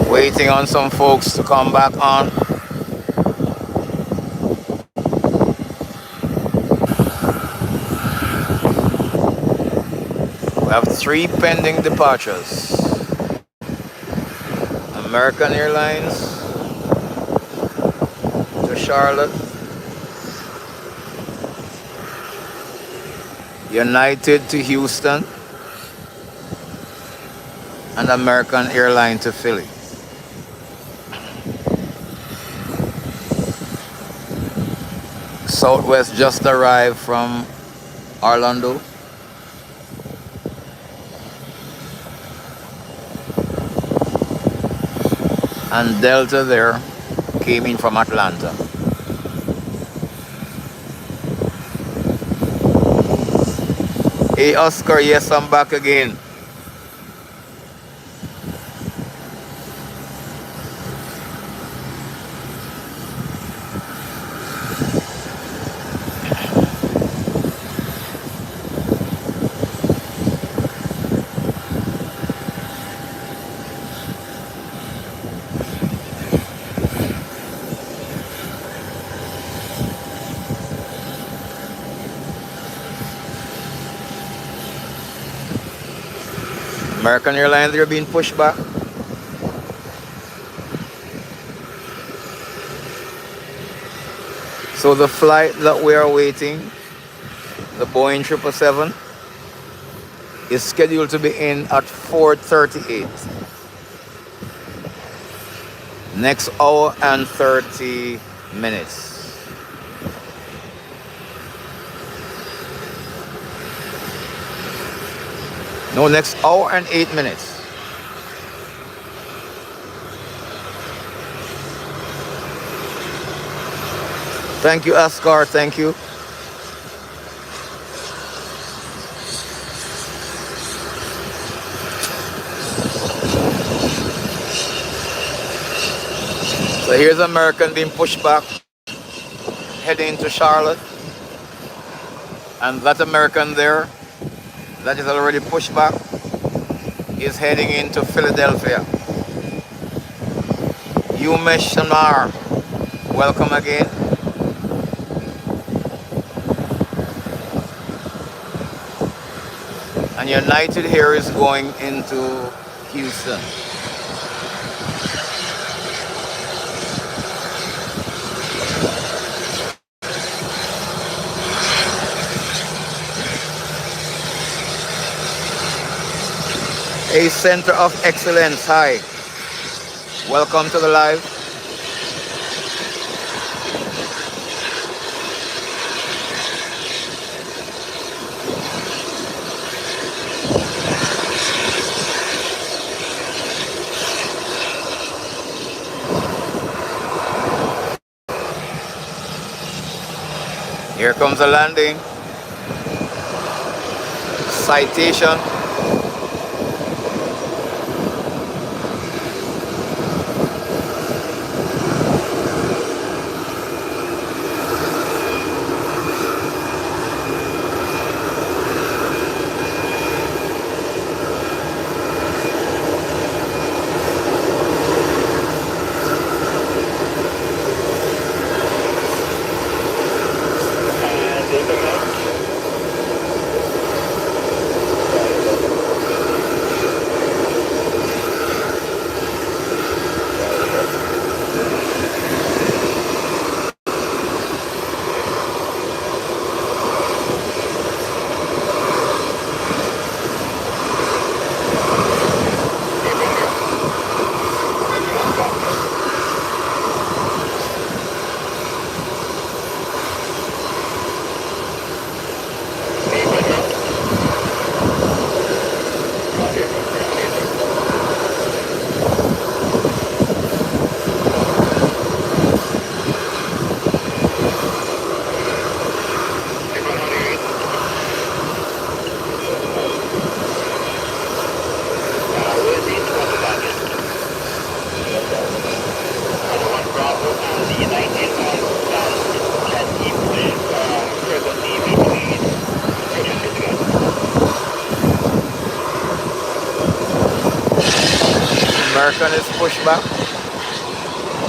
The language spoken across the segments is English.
Waiting on some folks to come back on. We have three pending departures. American Airlines to Charlotte, United to Houston, and American Airlines to Philly. Southwest just arrived from Orlando. And Delta there came in from Atlanta. Hey Oscar, yes, I'm back again. American Airlines, they're being pushed back. So the flight that we are waiting, the Boeing 777, is scheduled to be in at 4:38. Next hour and 30 minutes. No, next hour and 8 minutes. Thank you, Ascar. Thank you. So here's American being pushed back, heading to Charlotte. And that American there, that is already pushed back, is heading into Philadelphia. Umesh Shamar, welcome again. And United here is going into Houston. A Center of Excellence, hi. Welcome to the live. Here comes the landing. Citation. American is pushed back.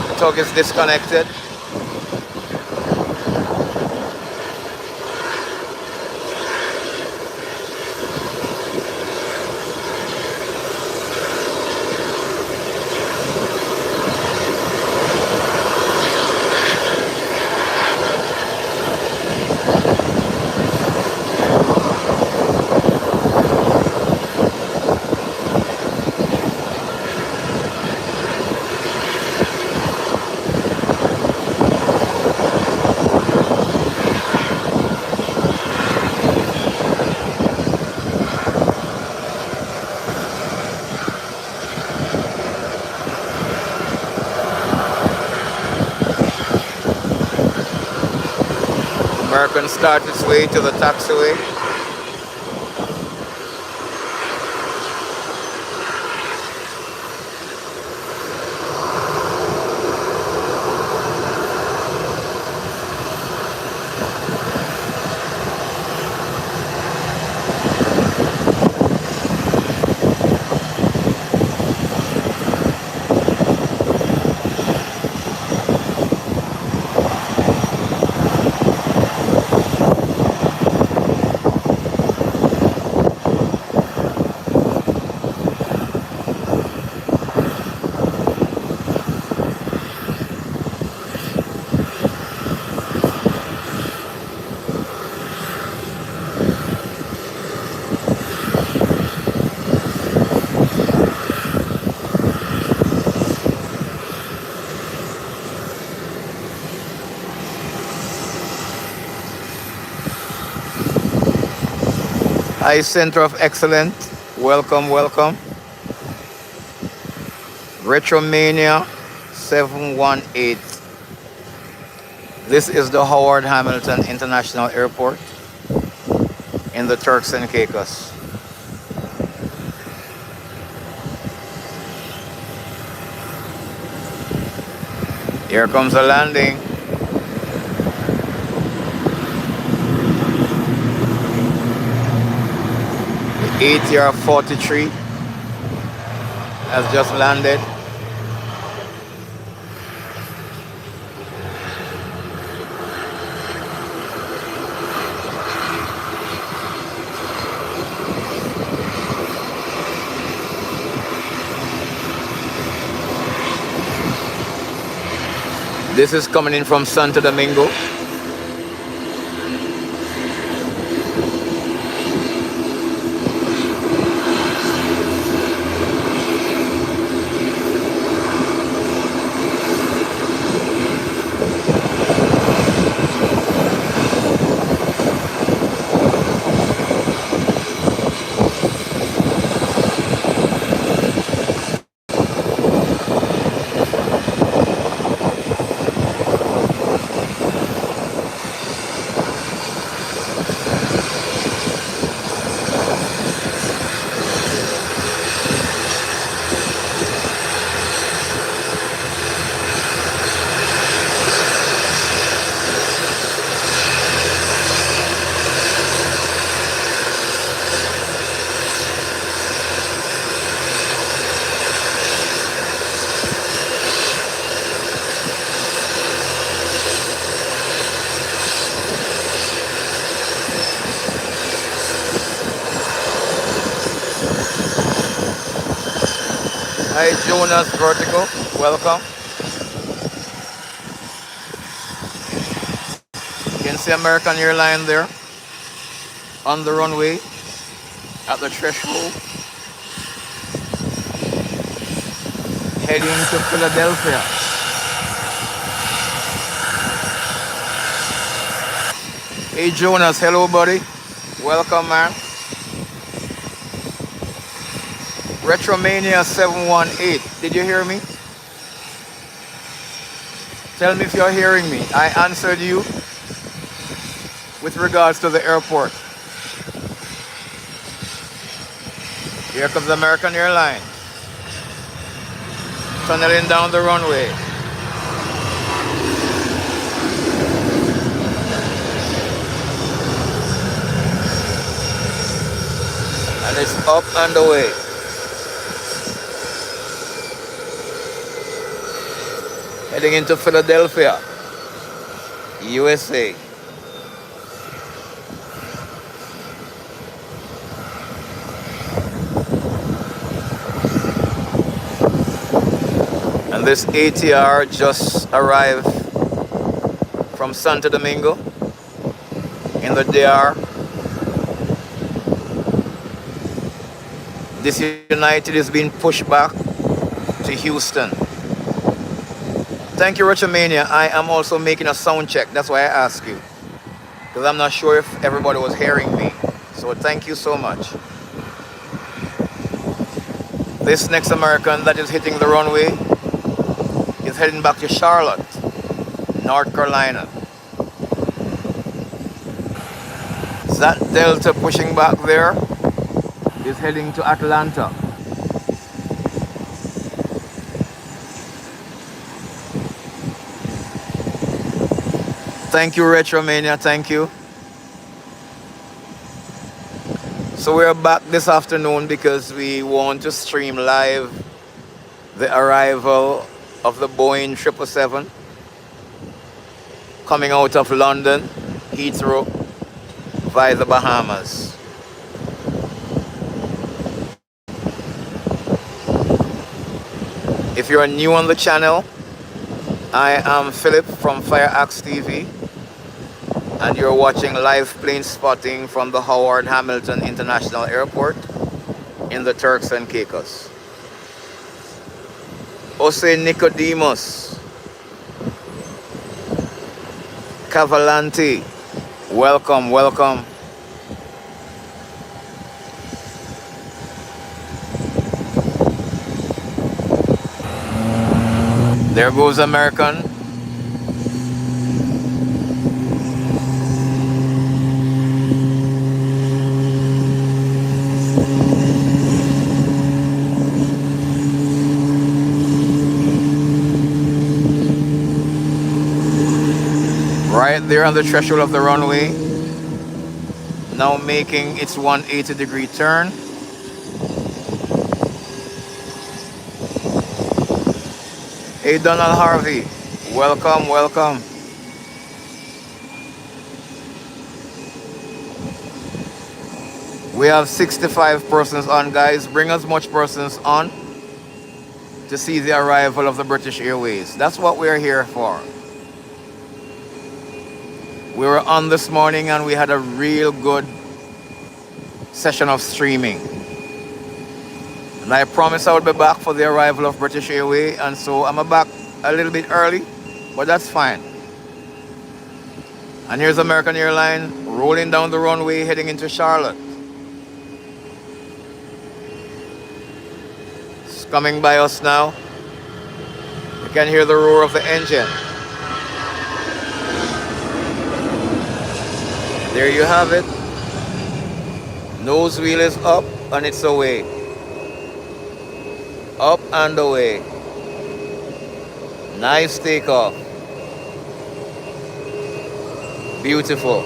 The tug is disconnected. American starts its way to the taxiway. High Center of Excellence. Welcome, welcome. Retromania 718. This is the Howard Hamilton International Airport in the Turks and Caicos. Here comes the landing. The ATR 43 has just landed. This is coming in from Santo Domingo. Hi Jonas Vertical, welcome. You can see American Airlines there on the runway at the threshold, heading to Philadelphia. Hey Jonas, hello buddy. Welcome man. Retromania 718. Did you hear me? Tell me if you're hearing me. I answered you with regards to the airport. Here comes American Airlines. Tunneling down the runway. And it's up and away. heading into Philadelphia, USA. And this ATR just arrived from Santo Domingo in the DR. This United is being pushed back to Houston. Thank you, Richamania. I am also making a sound check. That's why I ask you, because I'm not sure if everybody was hearing me. So thank you so much. This next American that is hitting the runway is heading back to Charlotte, North Carolina. That Delta pushing back there is heading to Atlanta. Thank you, Retromania, thank you. So we're back this afternoon because we want to stream live the arrival of the Boeing 777 coming out of London, Heathrow, via the Bahamas. If you're new on the channel, I am Philip from Fire Axe TV, and you're watching live plane spotting from the Howard Hamilton International Airport in the Turks and Caicos. Jose Nicodemus Cavallanti, welcome, welcome. There goes American. Right there on the threshold of the runway, now making its 180-degree turn. Hey Donald Harvey, welcome, welcome. We have 65 persons on, guys. Bring as much persons on to see the arrival of the British Airways. That's what we're here for. We were on this morning and we had a real good session of streaming. And I promised I would be back for the arrival of British Airways, and so I'm back a little bit early, but that's fine. And here's American Airlines rolling down the runway heading into Charlotte. It's coming by us now. You can hear the roar of the engine. There you have it. Nose wheel is up and it's away. Up and away. Nice takeoff. Beautiful.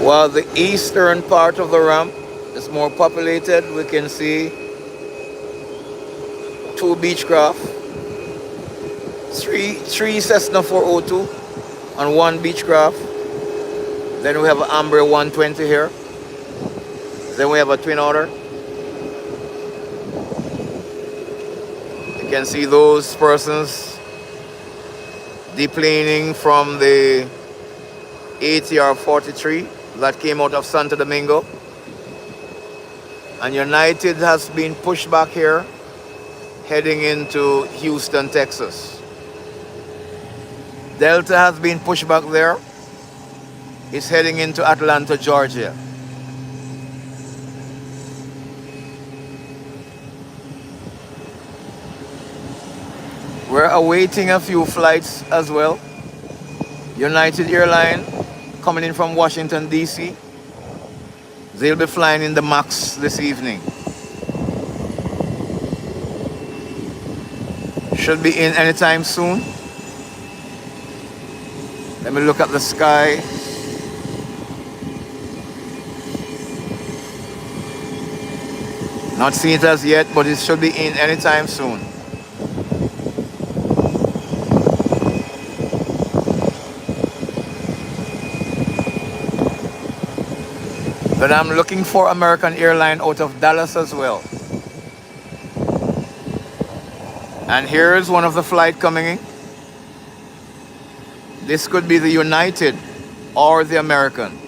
While the eastern part of the ramp is more populated, we can see two Beechcraft, three Cessna 402 and one Beechcraft. Then we have an Embraer 120 here. Then we have a twin otter. You can see those persons deplaning from the ATR 43 that came out of Santo Domingo. And United has been pushed back here, heading into Houston, Texas. Delta has been pushed back there. It's heading into Atlanta, Georgia. We're awaiting a few flights as well. United Airlines coming in from Washington, D.C. They'll be flying in the MAX this evening. Should be in anytime soon. Let me look at the sky. Not seen it as yet, but it should be in anytime soon. But I'm looking for American Airline out of Dallas as well. And here's one of the flight coming in. This could be the United or the American.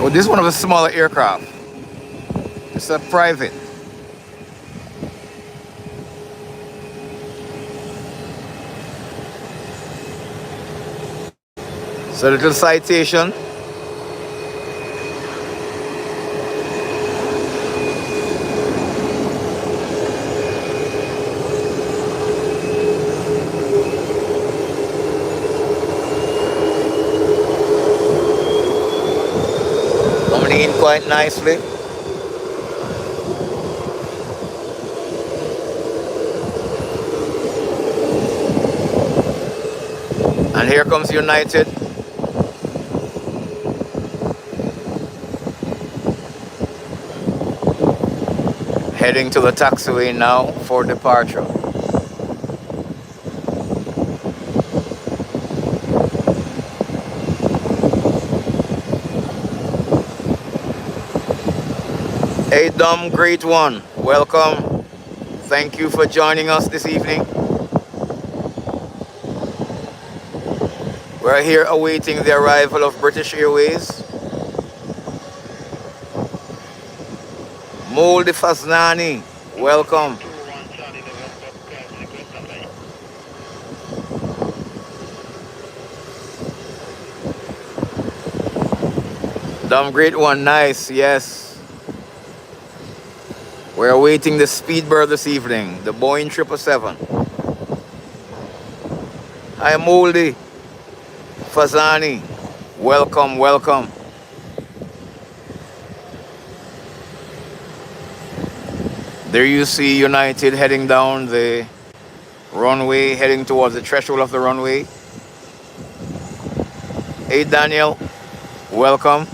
Oh, this is one of the smaller aircraft. It's a private. So a little citation. Coming in quite nicely. And here comes United. Heading to the taxiway now for departure. Hey Dom, great one. Welcome. Thank you for joining us this evening. We're here awaiting the arrival of British Airways. Moldy Faznani, welcome. Dom, great one, nice, yes. We're awaiting the Speedbird this evening, the Boeing 777. Hi Moldy Fazani, welcome, welcome. There you see United heading down the runway, heading towards the threshold of the runway. Hey Daniel, welcome.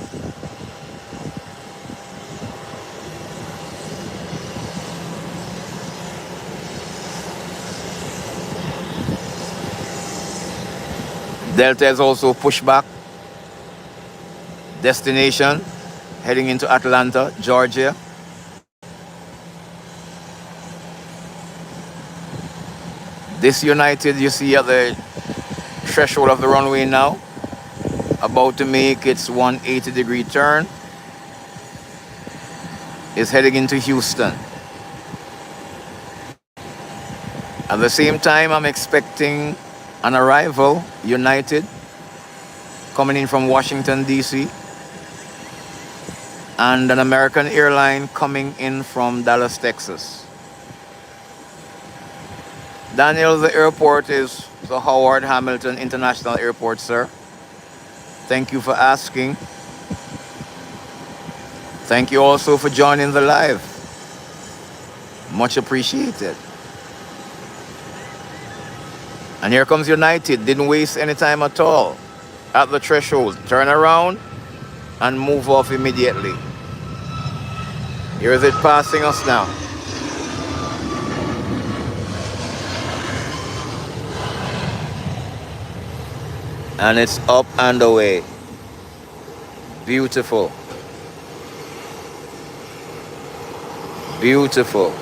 Delta is also pushed back. Destination, heading into Atlanta, Georgia. This United you see at the threshold of the runway now, about to make its 180-degree turn, is heading into Houston. At the same time, I'm expecting an arrival, United, coming in from Washington, D.C., and an American airline coming in from Dallas, Texas. Daniel, the airport is the Howard Hamilton International Airport, sir. Thank you for asking. Thank you also for joining the live. Much appreciated. And here comes United. Didn't waste any time at all. At the threshold, turn around and move off immediately. Here is it passing us now. And it's up and away. Beautiful. Beautiful.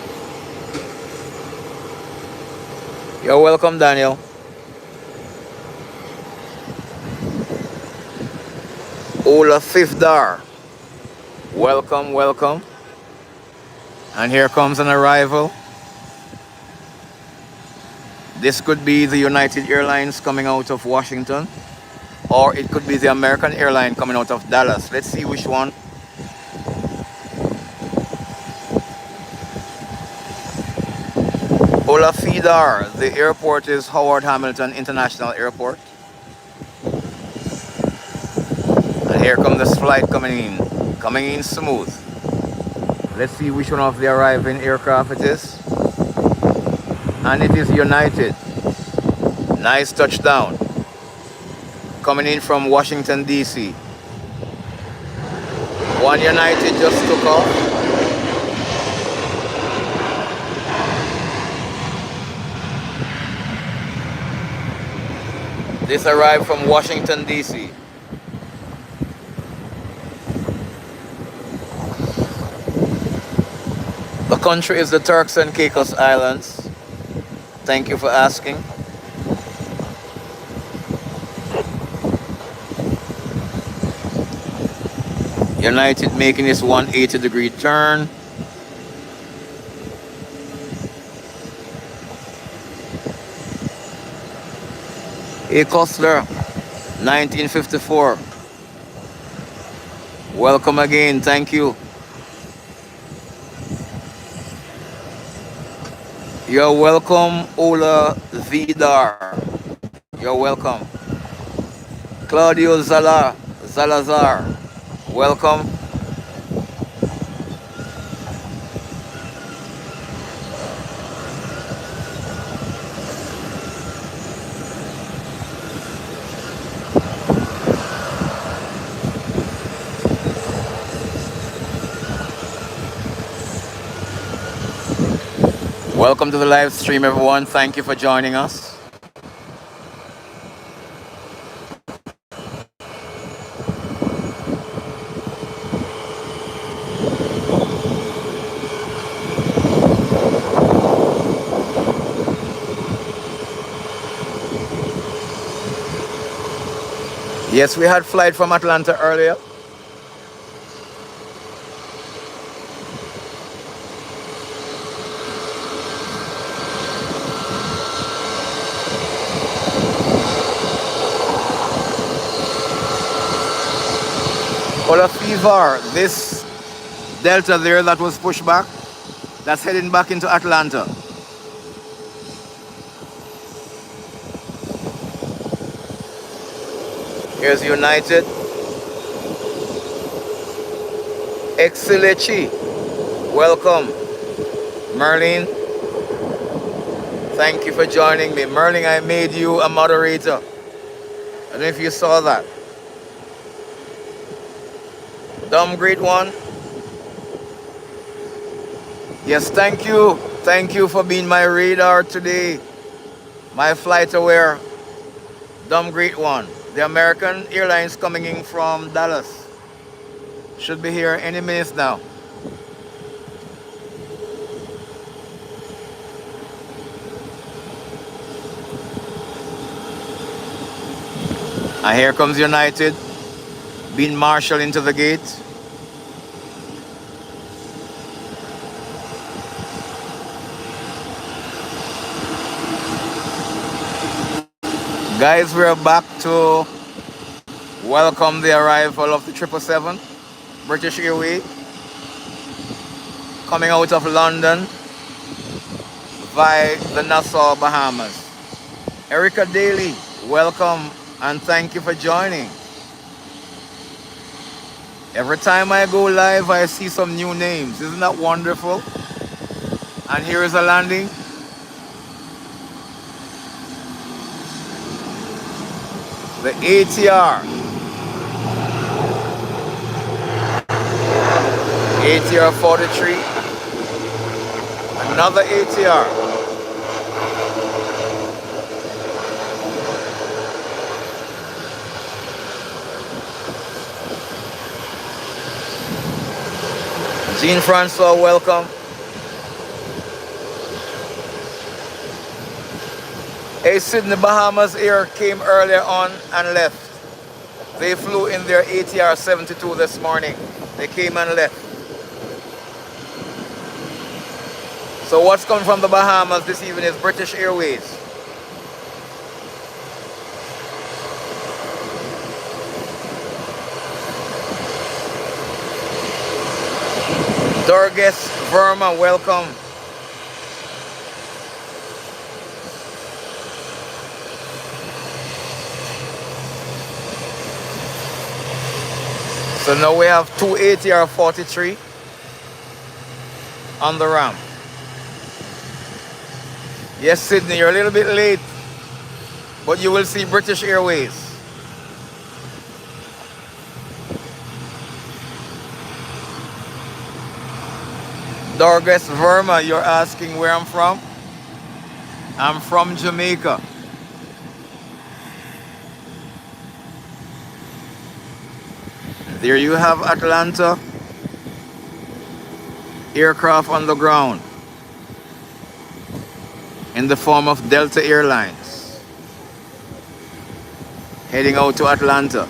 You're welcome, Daniel. Ola Fifdar. Welcome, welcome. And here comes an arrival. This could be the United Airlines coming out of Washington, or it could be the American airline coming out of Dallas. Let's see which one. Ola Fidar, the airport is Howard Hamilton International Airport. And here comes this flight coming in smooth. Let's see which one of the arriving aircraft it is. And it is United. Nice touchdown. Coming in from Washington, D.C. One United just took off. This arrived from Washington, D.C. The country is the Turks and Caicos Islands. Thank you for asking. United making this 180-degree turn. A. Kostler, 1954. Welcome again, thank you. You're welcome, Ola Vidar. You're welcome. Claudio Zalazar. Welcome. Welcome to the live stream, everyone. Thank you for joining us. Yes, we had flight from Atlanta earlier. Ola Fever, this Delta there that was pushed back, that's heading back into Atlanta. Here's United. Exilechi, welcome. Merlin, thank you for joining me. Merlin, I made you a moderator. I don't know if you saw that. Dumb great one. Yes, thank you. Thank you for being my radar today. My flight aware. Dumb great one. The American Airlines coming in from Dallas. Should be here any minute now. And here comes United, being marshaled into the gate. Guys, we're back to welcome the arrival of the 777 British Airways coming out of London via the Nassau, Bahamas. Erica Daly, welcome and thank you for joining. Every time I go live, I see some new names. Isn't that wonderful? And here is a landing. The ATR. ATR 43. Another ATR. Jean-Francois, welcome. A Sydney Bahamas Air came earlier on and left. They flew in their ATR 72 this morning. They came and left. So what's coming from the Bahamas this evening is British Airways. Durges Verma, welcome. So now we have two ATR 43. on the ramp. Yes, Sydney, you're a little bit late, but you will see British Airways. Dorges Verma, you're asking where I'm from? I'm from Jamaica. There you have Atlanta. Aircraft on the ground in the form of Delta Airlines heading out to Atlanta.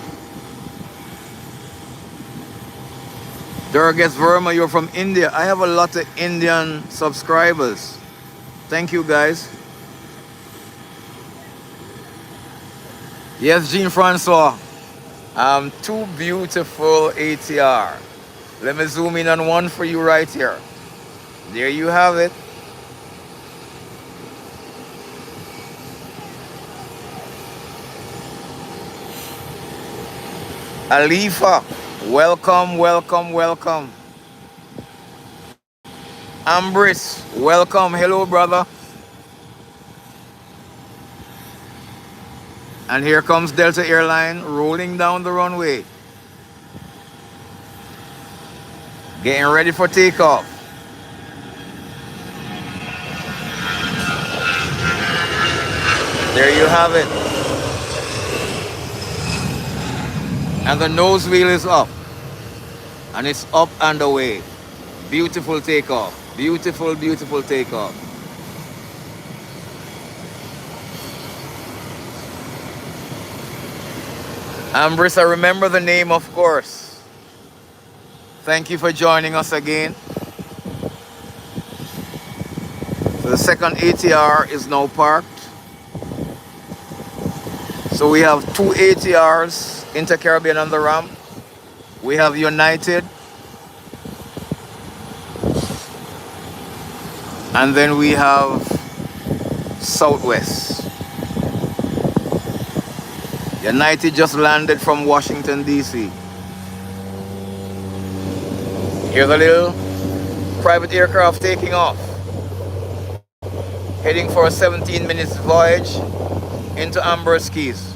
Durgas Verma, you're from India. I have a lot of Indian subscribers. Thank you, guys. Yes, Jean-Francois. Two beautiful ATR. Let me zoom in on one for you right here. There you have it. Alifa, welcome, welcome, welcome. Ambris, welcome. Hello, brother. And here comes Delta Airline rolling down the runway. Getting ready for takeoff. There you have it. And the nose wheel is up. And it's up and away. Beautiful takeoff. Beautiful, beautiful takeoff. Ambris, I remember the name, of course. Thank you for joining us again. So the second ATR is now parked. So we have two ATRs, Inter-Caribbean on the ramp. We have United. And then we have Southwest. United just landed from Washington, D.C. Here's a little private aircraft taking off. Heading for a 17 minutes voyage into Amber's Keys.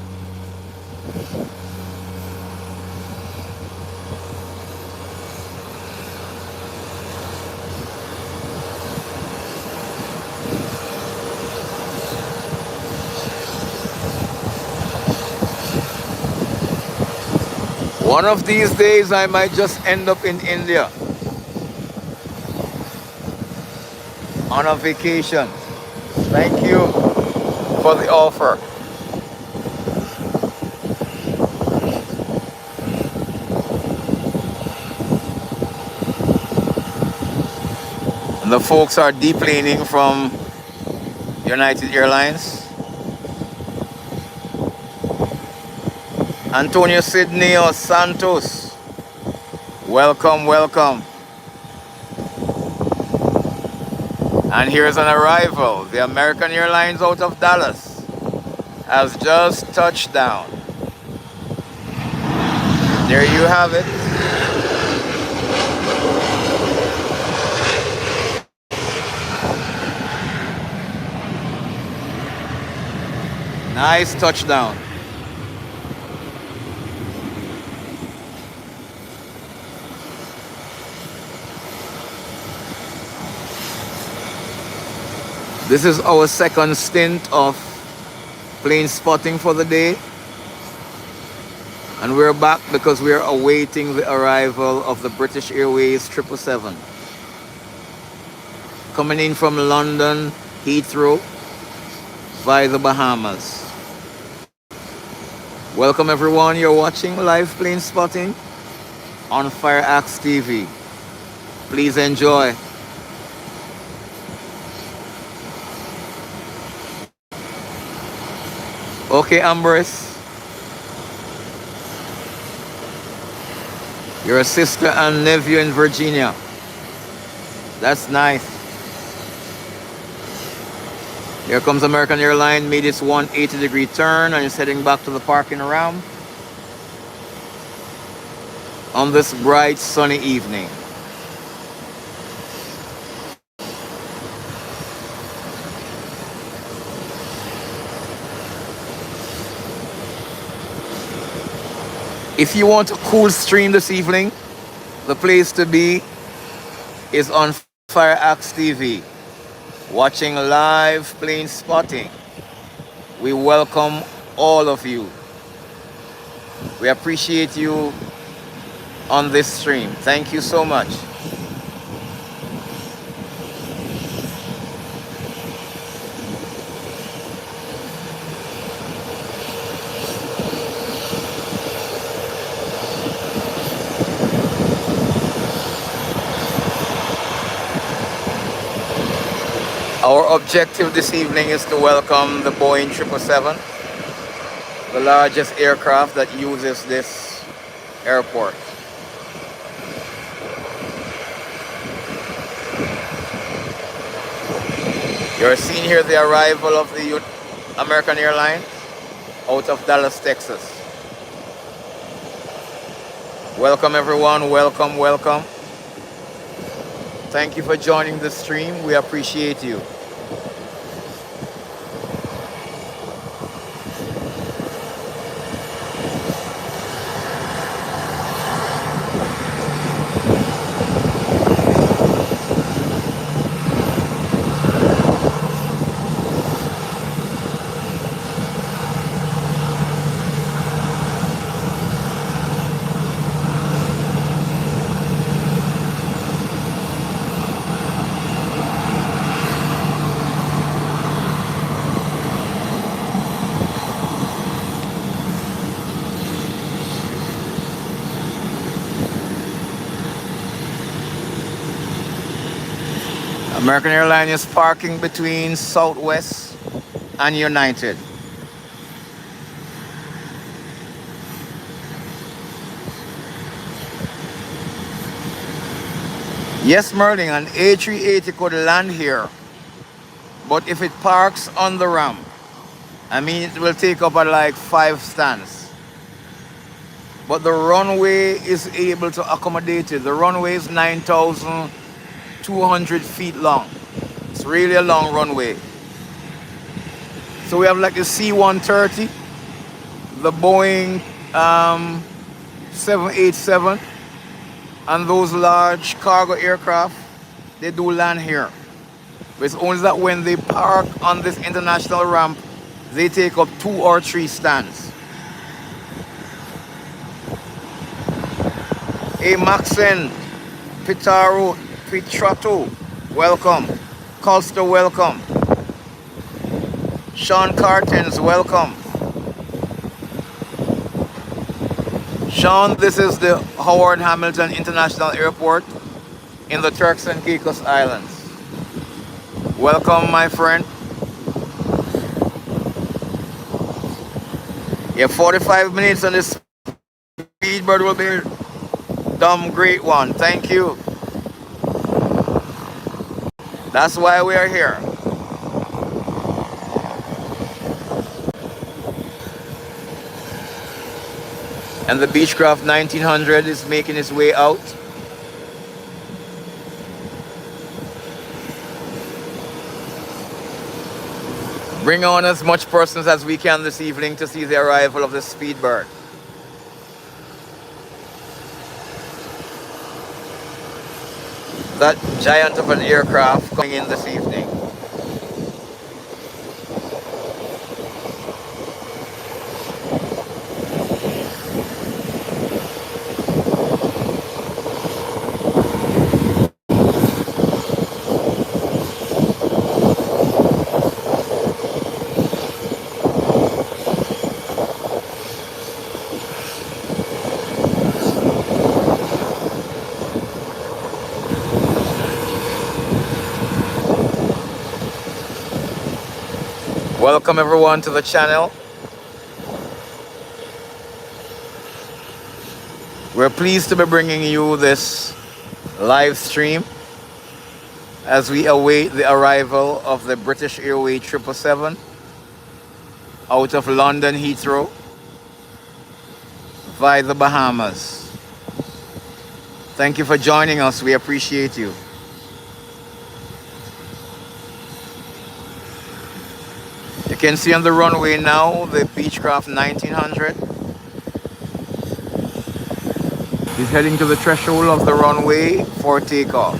One of these days I might just end up in India on a vacation. Thank you for the offer. And the folks are deplaning from United Airlines. Antonio Sidney or Santos, welcome, welcome. And here's an arrival. The American Airlines out of Dallas has just touched down. There you have it. Nice touchdown. This is our second stint of plane spotting for the day. And we're back because we're awaiting the arrival of the British Airways 777. Coming in from London, Heathrow, via the Bahamas. Welcome everyone, you're watching live plane spotting on Fire Axe TV. Please enjoy. Okay, Ambris. You're a sister and nephew in Virginia. That's nice. Here comes American Airlines, made its 180-degree turn and is heading back to the parking ramp on this bright sunny evening. If you want a cool stream this evening, the place to be is on Fire Axe TV, watching live plane spotting. We welcome all of you. We appreciate you on this stream. Thank you so much. Our objective this evening is to welcome the Boeing 777, the largest aircraft that uses this airport. You're seeing here the arrival of the American Airlines out of Dallas, Texas. Welcome everyone, welcome, welcome. Thank you for joining the stream. We appreciate you. American Airlines is parking between Southwest and United. Yes, Merlin, an A380 could land here, but if it parks on the ramp, I mean, it will take up like 5 stands. But the runway is able to accommodate it. The runway is 9,200 feet long. It's really a long runway. So we have like the C-130, the Boeing 787, and those large cargo aircraft, they do land here. But it's only that when they park on this international ramp, they take up 2 or 3 stands. Hey, Maxen, Pitrato, welcome. Costa, welcome. Sean Cartens, welcome. Sean, this is the Howard Hamilton International Airport in the Turks and Caicos Islands. Welcome, my friend. Yeah, 45 minutes on this speedbird will be dumb great one. Thank you. That's why we are here. And the Beechcraft 1900 is making its way out. Bring on as much persons as we can this evening to see the arrival of the Speedbird. That giant of an aircraft coming in this evening. Welcome everyone to the channel. We're pleased to be bringing you this live stream as we await the arrival of the British Airways 777 out of London Heathrow via the Bahamas. Thank you for joining us. We appreciate you. You can see on the runway now the Beechcraft 1900. is heading to the threshold of the runway for takeoff.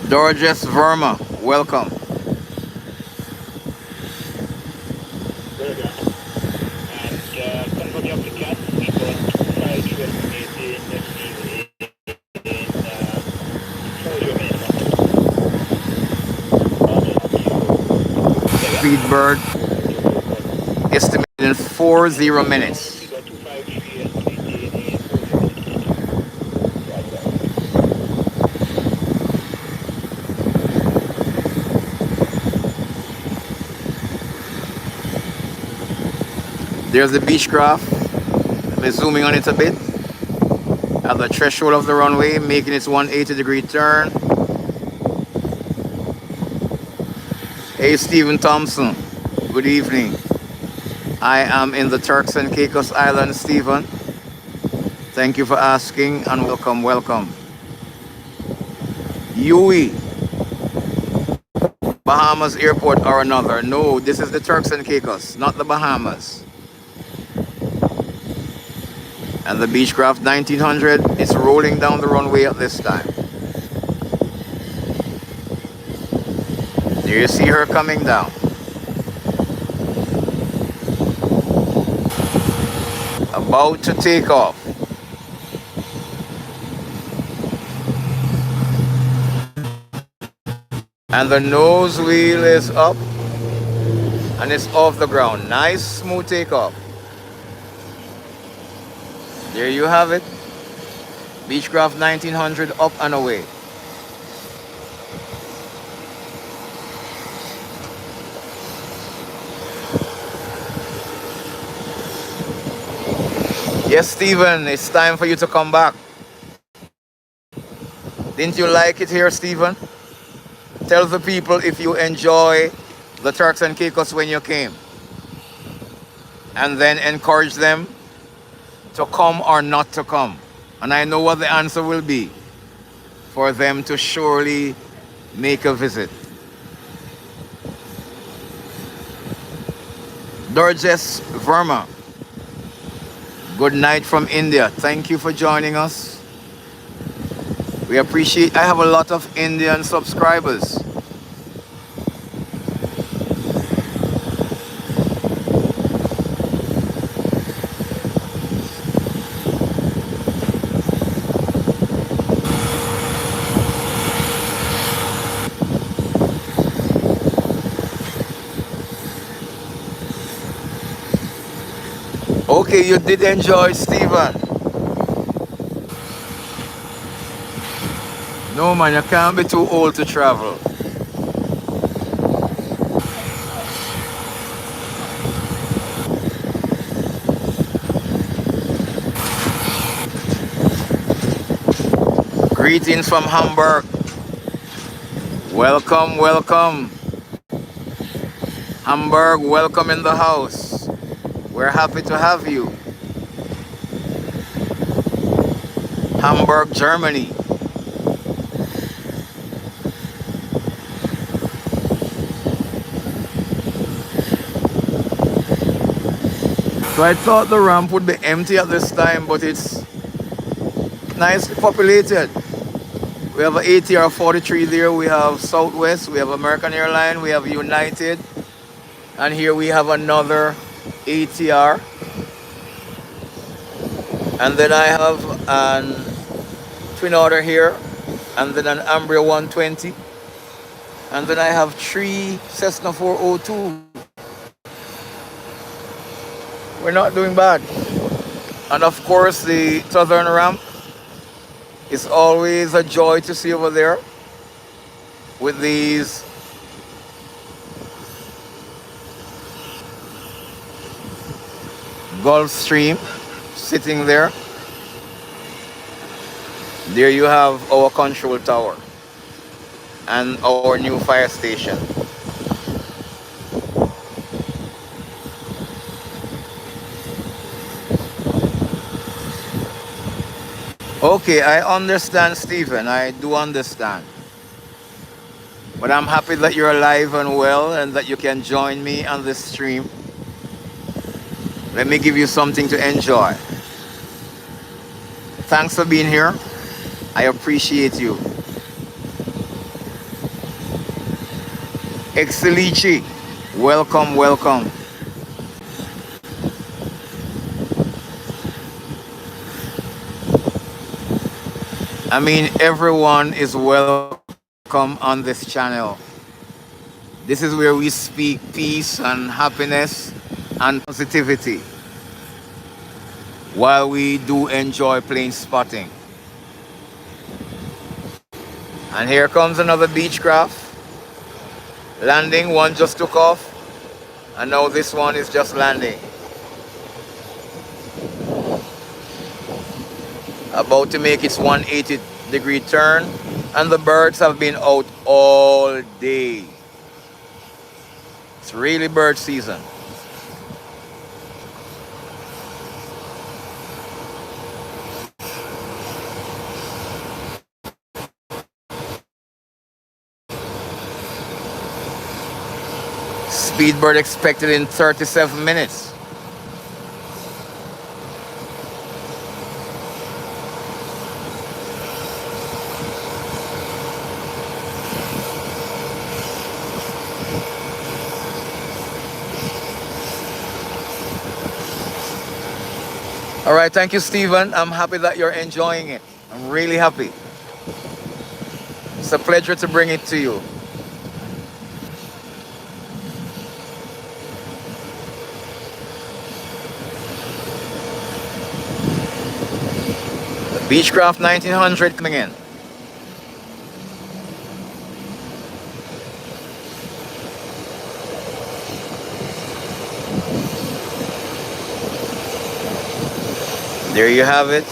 Dorjes Verma, welcome. Speedbird, estimated in 40 minutes. There's the Beechcraft. I'm zooming on it a bit. At the threshold of the runway, making its 180-degree turn. Hey, Stephen Thompson. Good evening. I am in the Turks and Caicos Islands, Stephen. Thank you for asking and welcome, welcome. Yui, Bahamas Airport or another? No, this is the Turks and Caicos, not the Bahamas. And the Beechcraft 1900 is rolling down the runway at this time. There you see her coming down. About to take off. And the nose wheel is up and it's off the ground. Nice smooth takeoff. There you have it. Beechcraft 1900 up and away. Yes, Stephen, it's time for you to come back. Didn't you like it here, Stephen? Tell the people if you enjoy the Turks and Caicos when you came. And then encourage them to come or not to come. And I know what the answer will be for them to surely make a visit. Dorjes Verma, good night from India. Thank you for joining us. We appreciate, I have a lot of Indian subscribers. Okay, you did enjoy, Stephen. No man, you can't be too old to travel. Greetings from Hamburg. Welcome, welcome. Hamburg, welcome in the house. We're happy to have you. Hamburg, Germany. So I thought the ramp would be empty at this time, but it's nicely populated. We have an ATR 43 there, we have Southwest, we have American Airlines, we have United, and here we have another ATR. And then I have an Twin Otter here, and then an Embraer 120, and then I have 3 Cessna 402. We're not doing bad. And of course the southern ramp is always a joy to see over there with these Gulfstream sitting there. There you have our control tower and our new fire station. Okay, I understand, Stephen. I do understand. But I'm happy that you're alive and well and that you can join me on this stream. Let me give you something to enjoy. Thanks for being here. I appreciate you. Exelici, welcome, welcome. I mean, everyone is welcome on this channel. This is where we speak peace and happiness and positivity while we do enjoy plane spotting. And here comes another Beechcraft. Landing, one just took off, and now this one is just landing. About to make its 180-degree turn, and the birds have been out all day. It's really bird season. Speedbird expected in 37 minutes. All right, thank you, Stephen. I'm happy that you're enjoying it. I'm really happy. It's a pleasure to bring it to you. Beechcraft 1900 coming in. There you have it.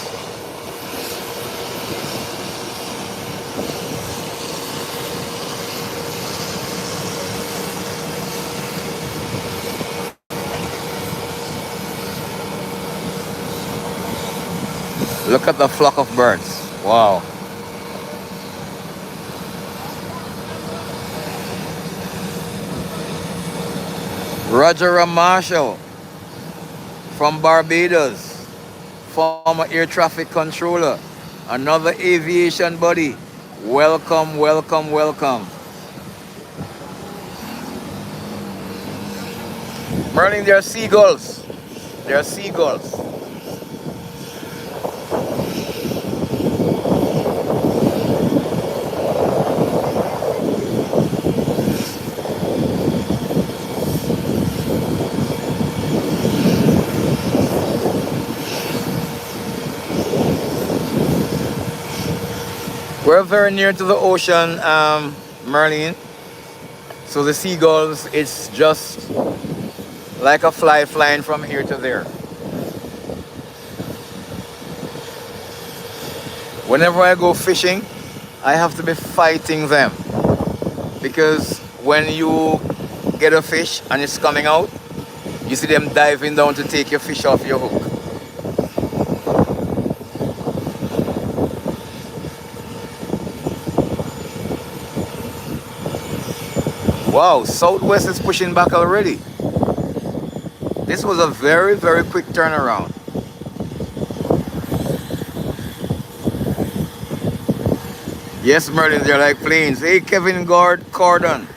Look at the flock of birds. Wow. Roger Marshall from Barbados, former air traffic controller, another aviation buddy. Welcome, welcome, welcome. Merlin, there are seagulls. There are seagulls. We're very near to the ocean, Merlin. So the seagulls, it's just like a fly flying from here to there. Whenever I go fishing, I have to be fighting them. Because when you get a fish and it's coming out, you see them diving down to take your fish off your hook. Wow, Southwest is pushing back already. This was a very, very quick turnaround. Yes, Merlin, they're like planes. Hey, Kevin Cordon.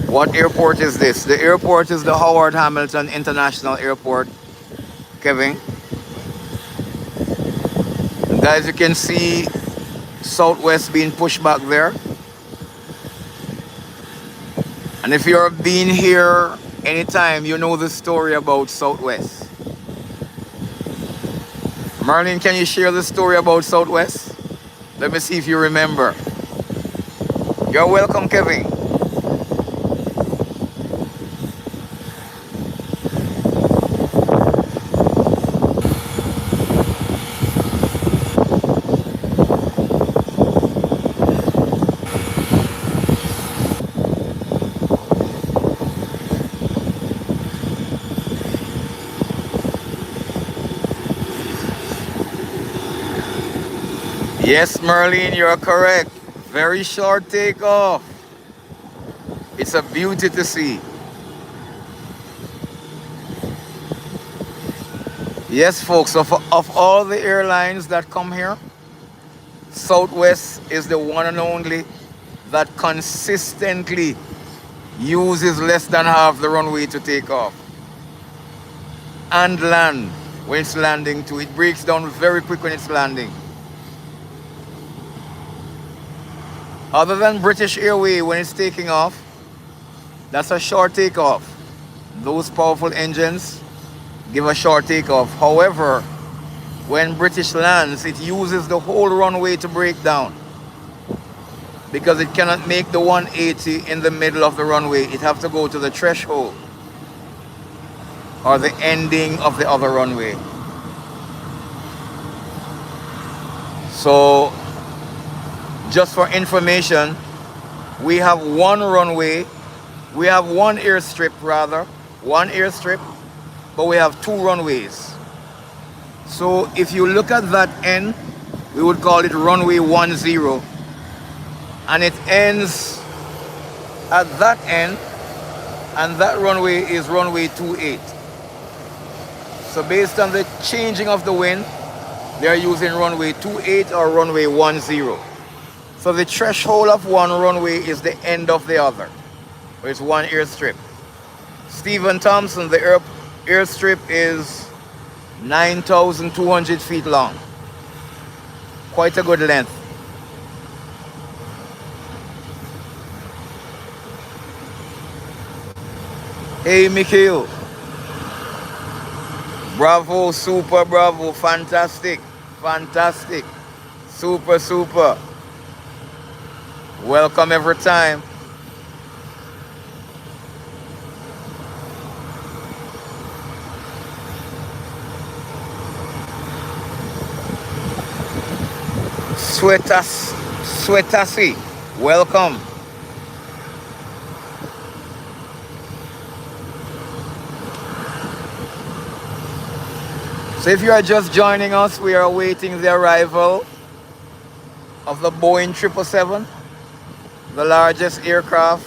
What airport is this? The airport is the Howard Hamilton International Airport, Kevin. And guys, you can see Southwest being pushed back there. And if you've been here anytime, you know the story about Southwest. Marlene, can you share the story about Southwest? Let me see if you remember. You're welcome, Kevin. Yes, Merlin, you're correct. Very short takeoff. It's a beauty to see. Yes, folks, of all the airlines that come here, Southwest is the one and only that consistently uses less than half the runway to take off and land when it's landing too. It breaks down very quick when it's landing. Other than British Airways when it's taking off, that's a short takeoff. Those powerful engines give a short takeoff. However, when British lands, it uses the whole runway to break down because it cannot make the 180 in the middle of the runway. It has to go to the threshold or the ending of the other runway. So, just for information, we have one runway, we have one airstrip, but we have two runways. So if you look at that end, we would call it runway 10, and it ends at that end, and that runway is runway 28. So based on the changing of the wind, they are using runway 28 or runway 10. So the threshold of one runway is the end of the other. It's one airstrip. Stephen Thompson, the airstrip is 9,200 feet long. Quite a good length. Hey, Mikhail. Bravo, super, bravo, fantastic, fantastic, super, super. Welcome every time. Sweatasi, welcome. So if you are just joining us, we are awaiting the arrival of the Boeing 777, the largest aircraft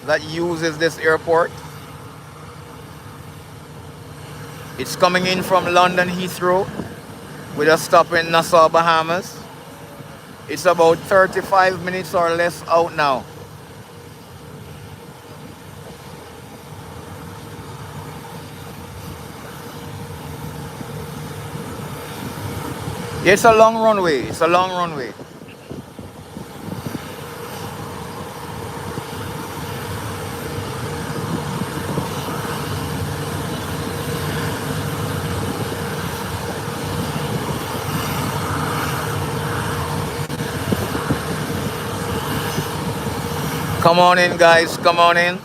that uses this airport. It's coming in from London Heathrow with a stop in Nassau, Bahamas. It's about 35 minutes or less out now. It's a long runway. It's a long runway. Come on in, guys. Come on in.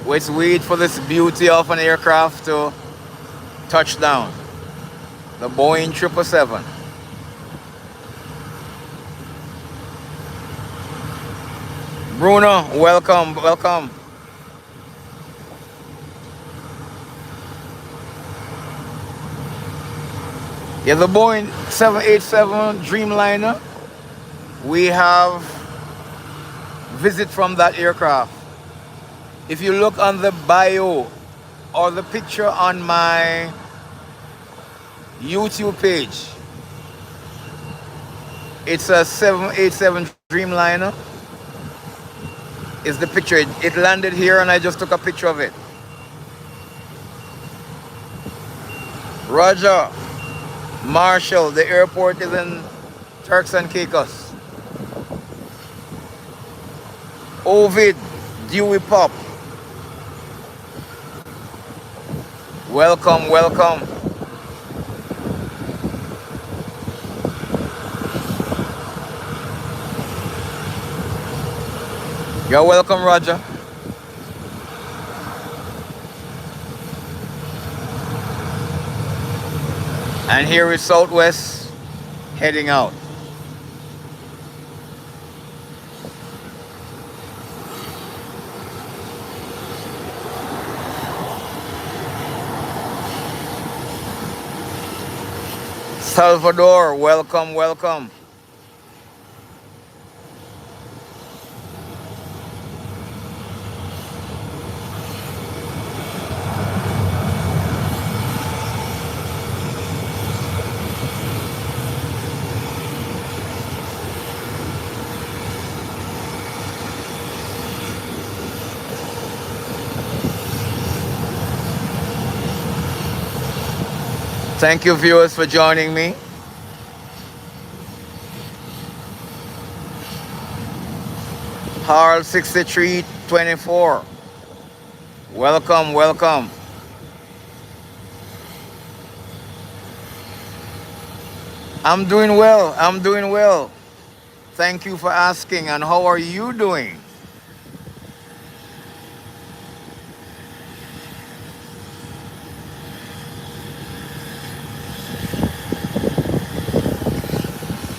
Let's wait for this beauty of an aircraft to touch down. The Boeing 777. Bruno, welcome, welcome. Yeah, the Boeing 787 Dreamliner. We have visit from that aircraft. If you look on the bio or the picture on my YouTube page, it's a 787 Dreamliner. Is the picture. It landed here and I just took a picture of it. Roger. Marshall, the airport is in Turks and Caicos. Ovid, Dewey Pop. Welcome, welcome. You're welcome, Roger. And here is Southwest heading out. Salvador, welcome, welcome. Thank you, viewers, for joining me. Harl 6324. Welcome, welcome. I'm doing well. I'm doing well. Thank you for asking. And how are you doing?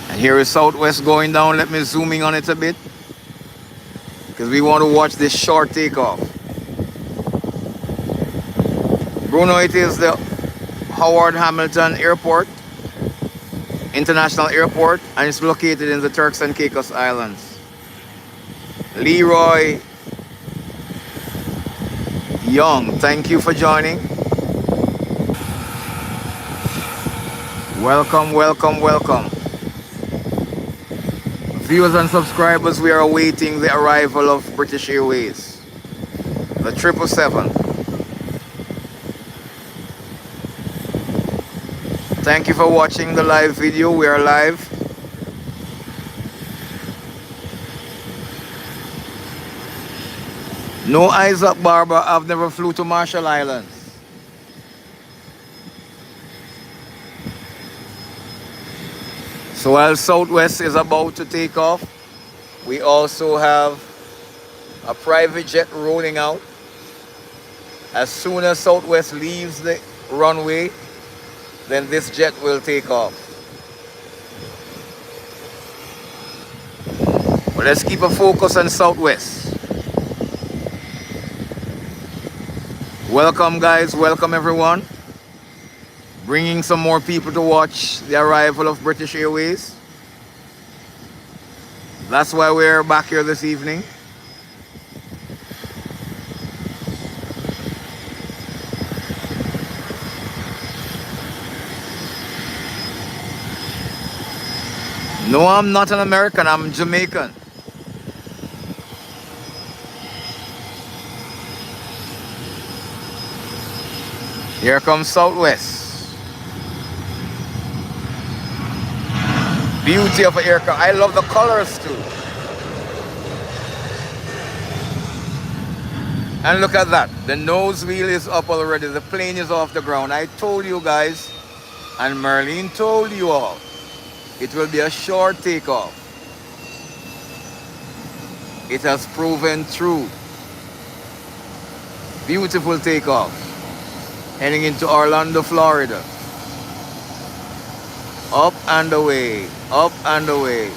And here is Southwest going down. Let me zoom in on it a bit because we want to watch this short takeoff. Bruno, it is the Howard Hamilton Airport, International Airport, and it's located in the Turks and Caicos Islands. Leroy Young, thank you for joining. Welcome, welcome, welcome. Viewers and subscribers, we are awaiting the arrival of British Airways, the 777. Thank you for watching the live video. We are live. No, Isaac Barber, I've never flew to Marshall Islands. So while Southwest is about to take off, we also have a private jet rolling out. As soon as Southwest leaves the runway, then this jet will take off. But let's keep a focus on Southwest. Welcome, guys. Welcome, everyone. Bringing some more people to watch the arrival of British Airways. That's why we're back here this evening. No, I'm not an American. I'm Jamaican. Here comes Southwest. Beauty of an aircraft. I love the colors too. And look at that. The nose wheel is up already. The plane is off the ground. I told you guys, and Merlin told you all, it will be a short takeoff. It has proven true. Beautiful takeoff. Heading into Orlando, Florida. Up and away, up and away.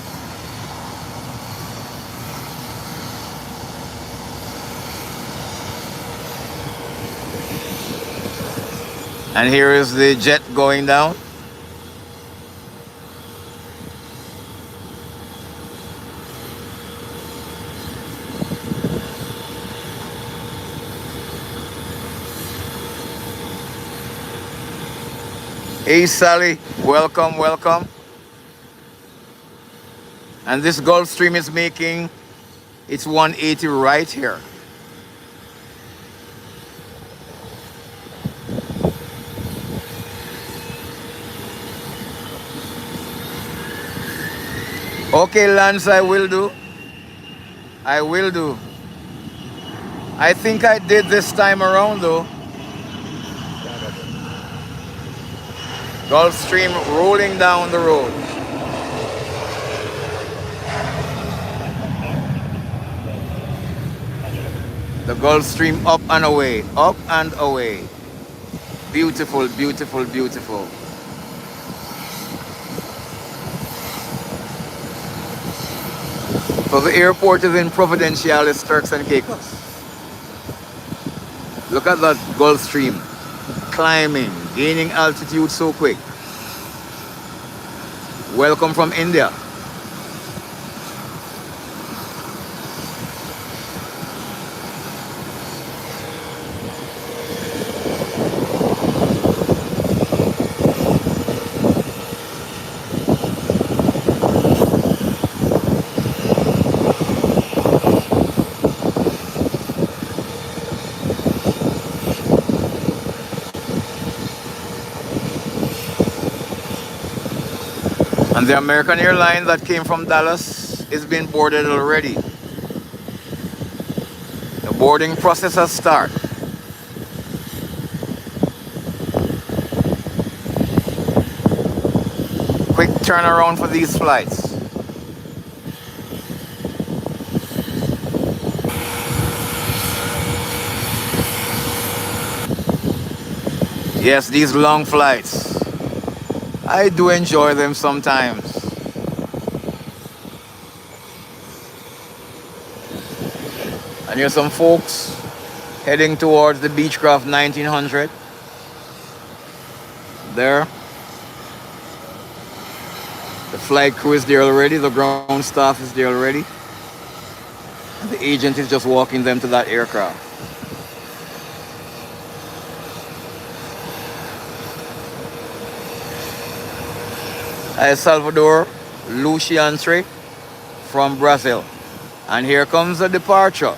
And here is the jet going down. Hey Sally, welcome, welcome. And this Gulfstream is making its 180 right here. Okay, Lance, I will do. I will do. I think I did this time around though. Gulfstream rolling down the road. The Gulfstream up and away, up and away. Beautiful, beautiful, beautiful. So the airport is in Providenciales, Turks and Caicos. Look at that Gulfstream climbing, gaining altitude so quick. Welcome from India. And the American airline that came from Dallas is being boarded already. The boarding process has started. Quick turnaround for these flights. Yes, these long flights. I do enjoy them sometimes. And here's some folks heading towards the Beechcraft 1900. There. The flight crew is there already. The ground staff is there already. And the agent is just walking them to that aircraft. El Salvador, Luciantre from Brazil. And here comes the departure.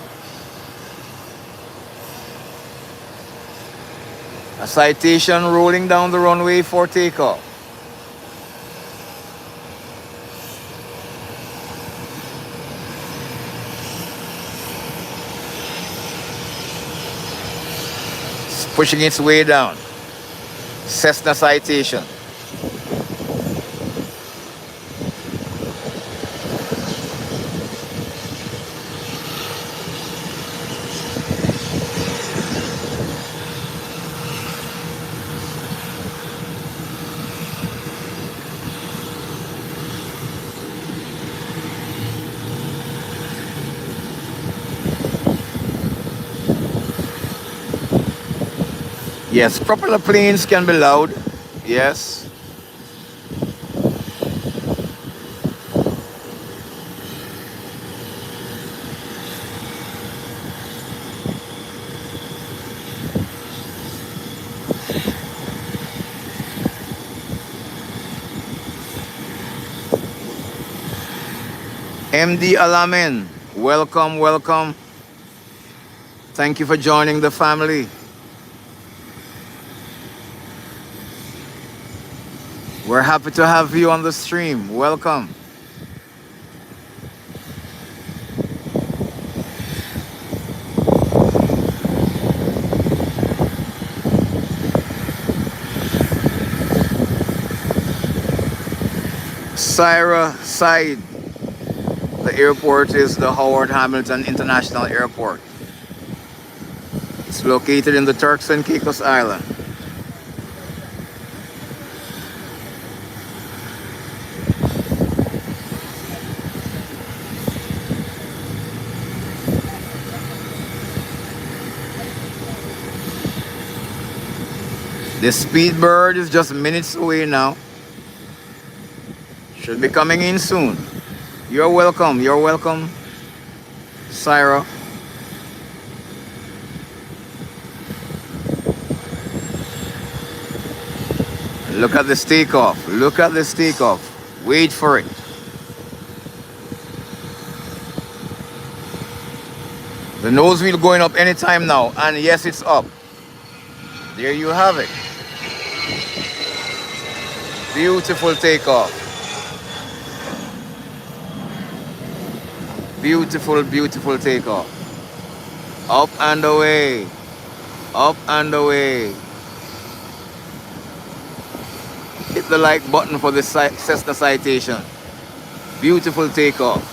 A Citation rolling down the runway for takeoff. It's pushing its way down. Cessna Citation. Yes, propeller planes can be loud. Yes. MD Alamin, welcome, welcome. Thank you for joining the family. We're happy to have you on the stream. Welcome. Syra Said. The airport is the Howard Hamilton International Airport. It's located in the Turks and Caicos Island. The Speedbird is just minutes away now. Should be coming in soon. You're welcome. You're welcome, Syra. Look at this takeoff. Look at this takeoff. Wait for it. The nose wheel going up anytime now. And yes, it's up. There you have it. Beautiful takeoff. Beautiful, beautiful takeoff. Up and away. Up and away. Hit the like button for this Cessna Citation. Beautiful takeoff.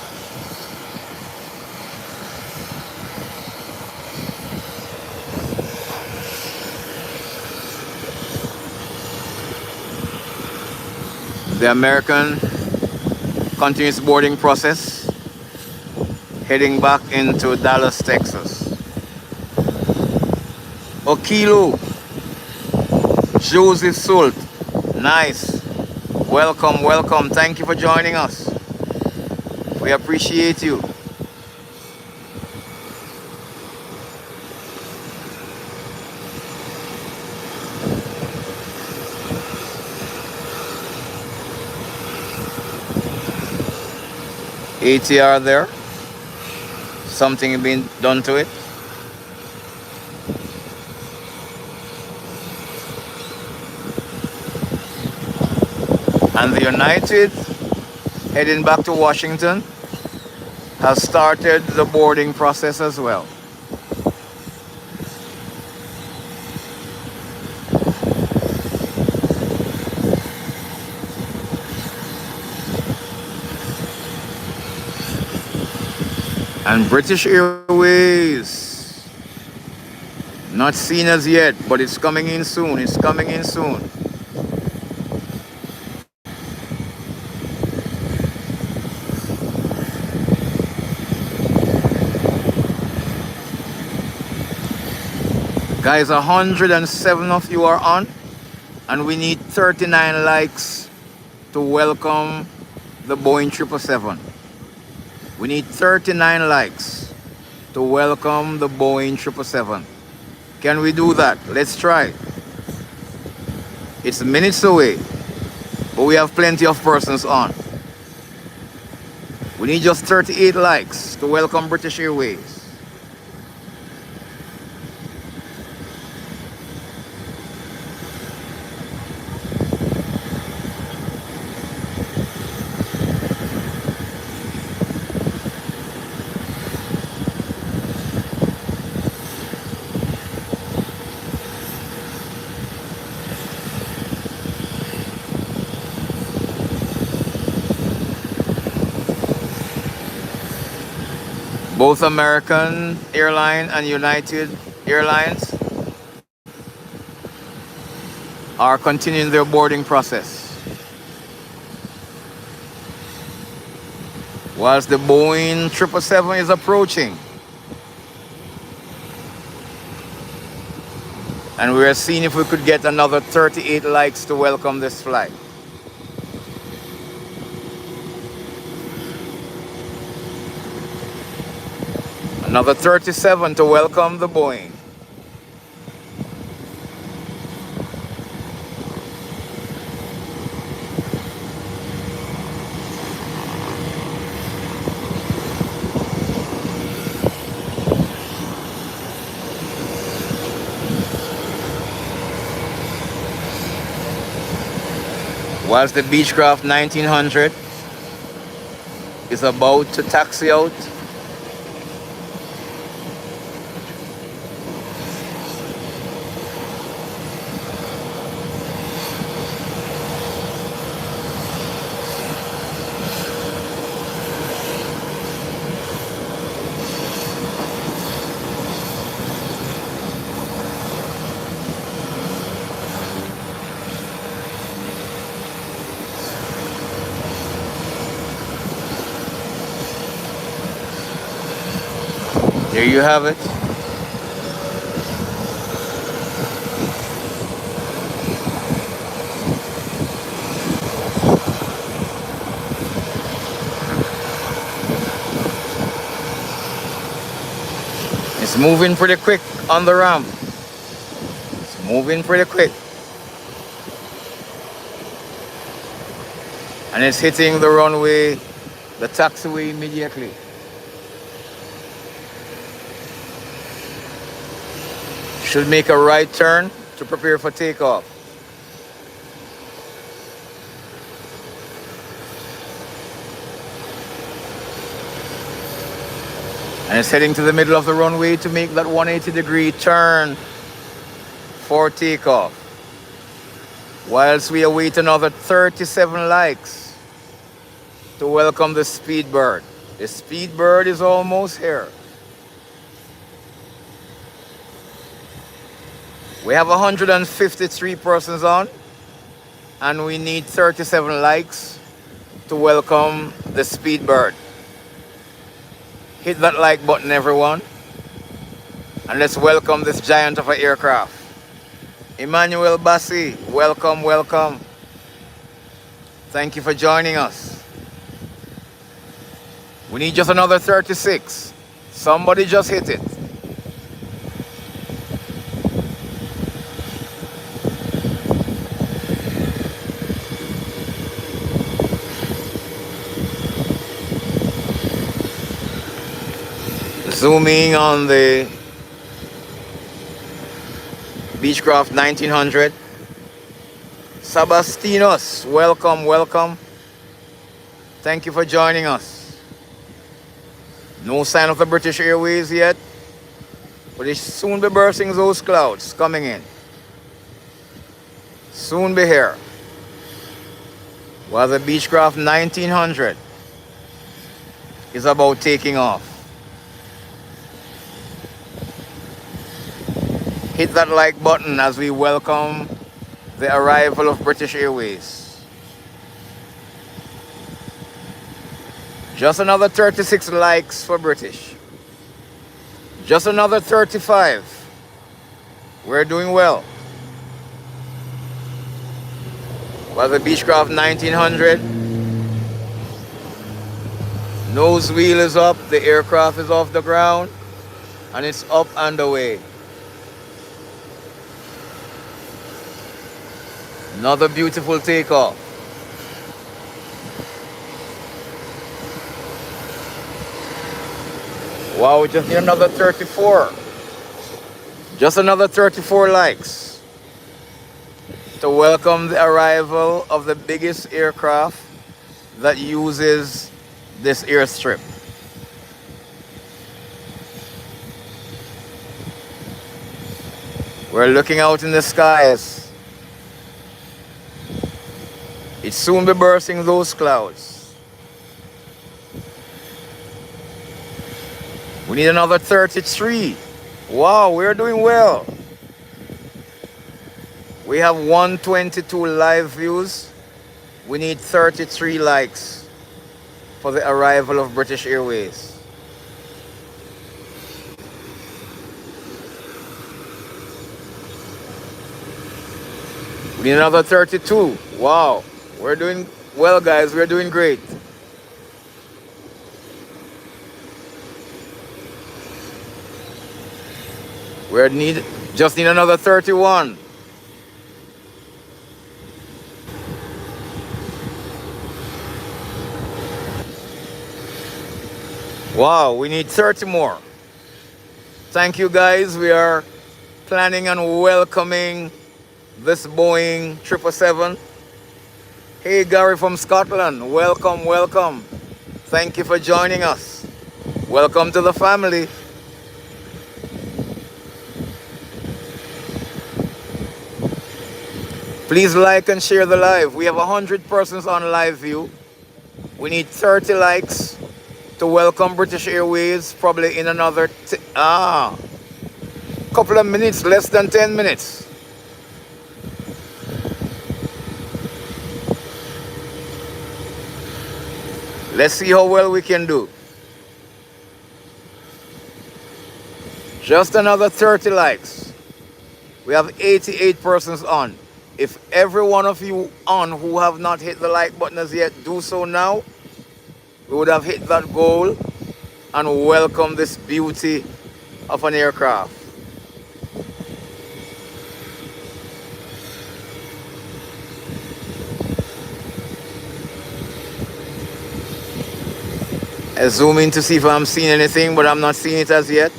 The American continuous boarding process, heading back into Dallas, Texas. Okilo, Joseph Sult, nice. Welcome, welcome. Thank you for joining us. We appreciate you. ATR there. Something being done to it. And the United heading back to Washington has started the boarding process as well. And British Airways, not seen as yet, but it's coming in soon. It's coming in soon. Guys, 107 of you are on, and we need 39 likes to welcome the Boeing 777. We need 39 likes to welcome the Boeing 777. Can we do that? Let's try. It's minutes away, but we have plenty of persons on. We need just 38 likes to welcome British Airways. Both American Airlines and United Airlines are continuing their boarding process, whilst the Boeing 777 is approaching. And we are seeing if we could get another 38 likes to welcome this flight. Another 37 to welcome the Boeing. Whilst the Beechcraft 1900 is about to taxi out, there you have it. It's moving pretty quick on the ramp. It's moving pretty quick. And it's hitting the runway, the taxiway immediately. Should make a right turn to prepare for takeoff. And it's heading to the middle of the runway to make that 180-degree turn for takeoff. Whilst we await another 37 likes to welcome the Speedbird. The Speedbird is almost here. We have 153 persons on, and we need 37 likes to welcome the Speedbird. Hit that like button, everyone, and let's welcome this giant of an aircraft. Emmanuel Bassi, welcome, welcome. Thank you for joining us. We need just another 36. Somebody just hit it. Zooming on the Beechcraft 1900. Sebastinos, welcome, welcome. Thank you for joining us. No sign of the British Airways yet, but it soon be bursting those clouds coming in. Soon be here. While the Beechcraft 1900 is about taking off. Hit that like button as we welcome the arrival of British Airways. Just another 36 likes for British. Just another 35. We're doing well. While the Beechcraft 1900, nose wheel is up, the aircraft is off the ground, and it's up and away. Another beautiful takeoff. Wow, we just need another 34. Just another 34 likes to welcome the arrival of the biggest aircraft that uses this airstrip. We're looking out in the skies. It soon be bursting those clouds. We need another 33. Wow, we're doing well. We have 122 live views. We need 33 likes for the arrival of British Airways. We need another 32. Wow, we're doing well, guys. We're doing great. Just need another 31. Wow, we need 30 more. Thank you, guys. We are planning on welcoming this Boeing 777. Hey, Gary from Scotland. Welcome, welcome. Thank you for joining us. Welcome to the family. Please like and share the live. We have 100 persons on live view. We need 30 likes to welcome British Airways, probably in another couple of minutes, less than 10 minutes. Let's see how well we can do. Just another 30 likes. We have 88 persons on. If every one of you on who have not hit the like button as yet, do so now. We would have hit that goal and welcome this beauty of an aircraft. I zoom in to see if I'm seeing anything, but I'm not seeing it as yet.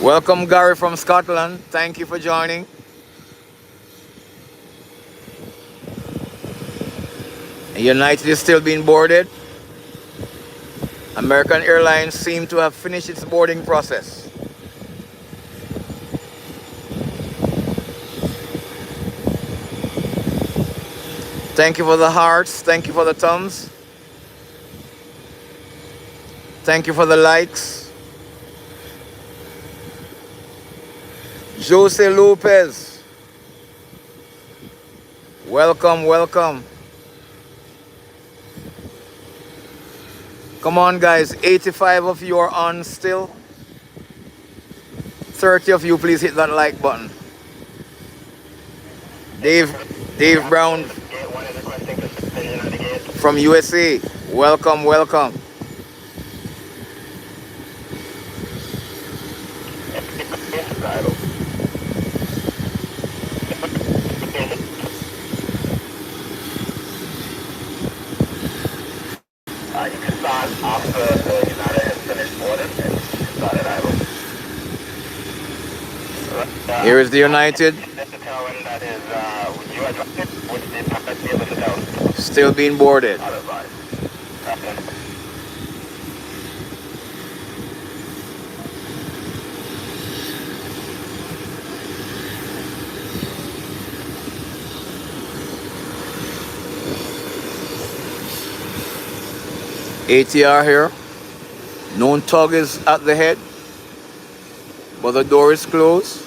Welcome, Gary from Scotland. Thank you for joining. United is still being boarded. American Airlines seem to have finished its boarding process. Thank you for the hearts. Thank you for the thumbs. Thank you for the likes. Jose Lopez. Welcome, welcome. Come on, guys. 85 of you are on still. 30 of you, please hit that like button. Dave Brown from USA. Welcome, welcome. Here is the United, still being boarded. ATR here. Known tug is at the head, but the door is closed.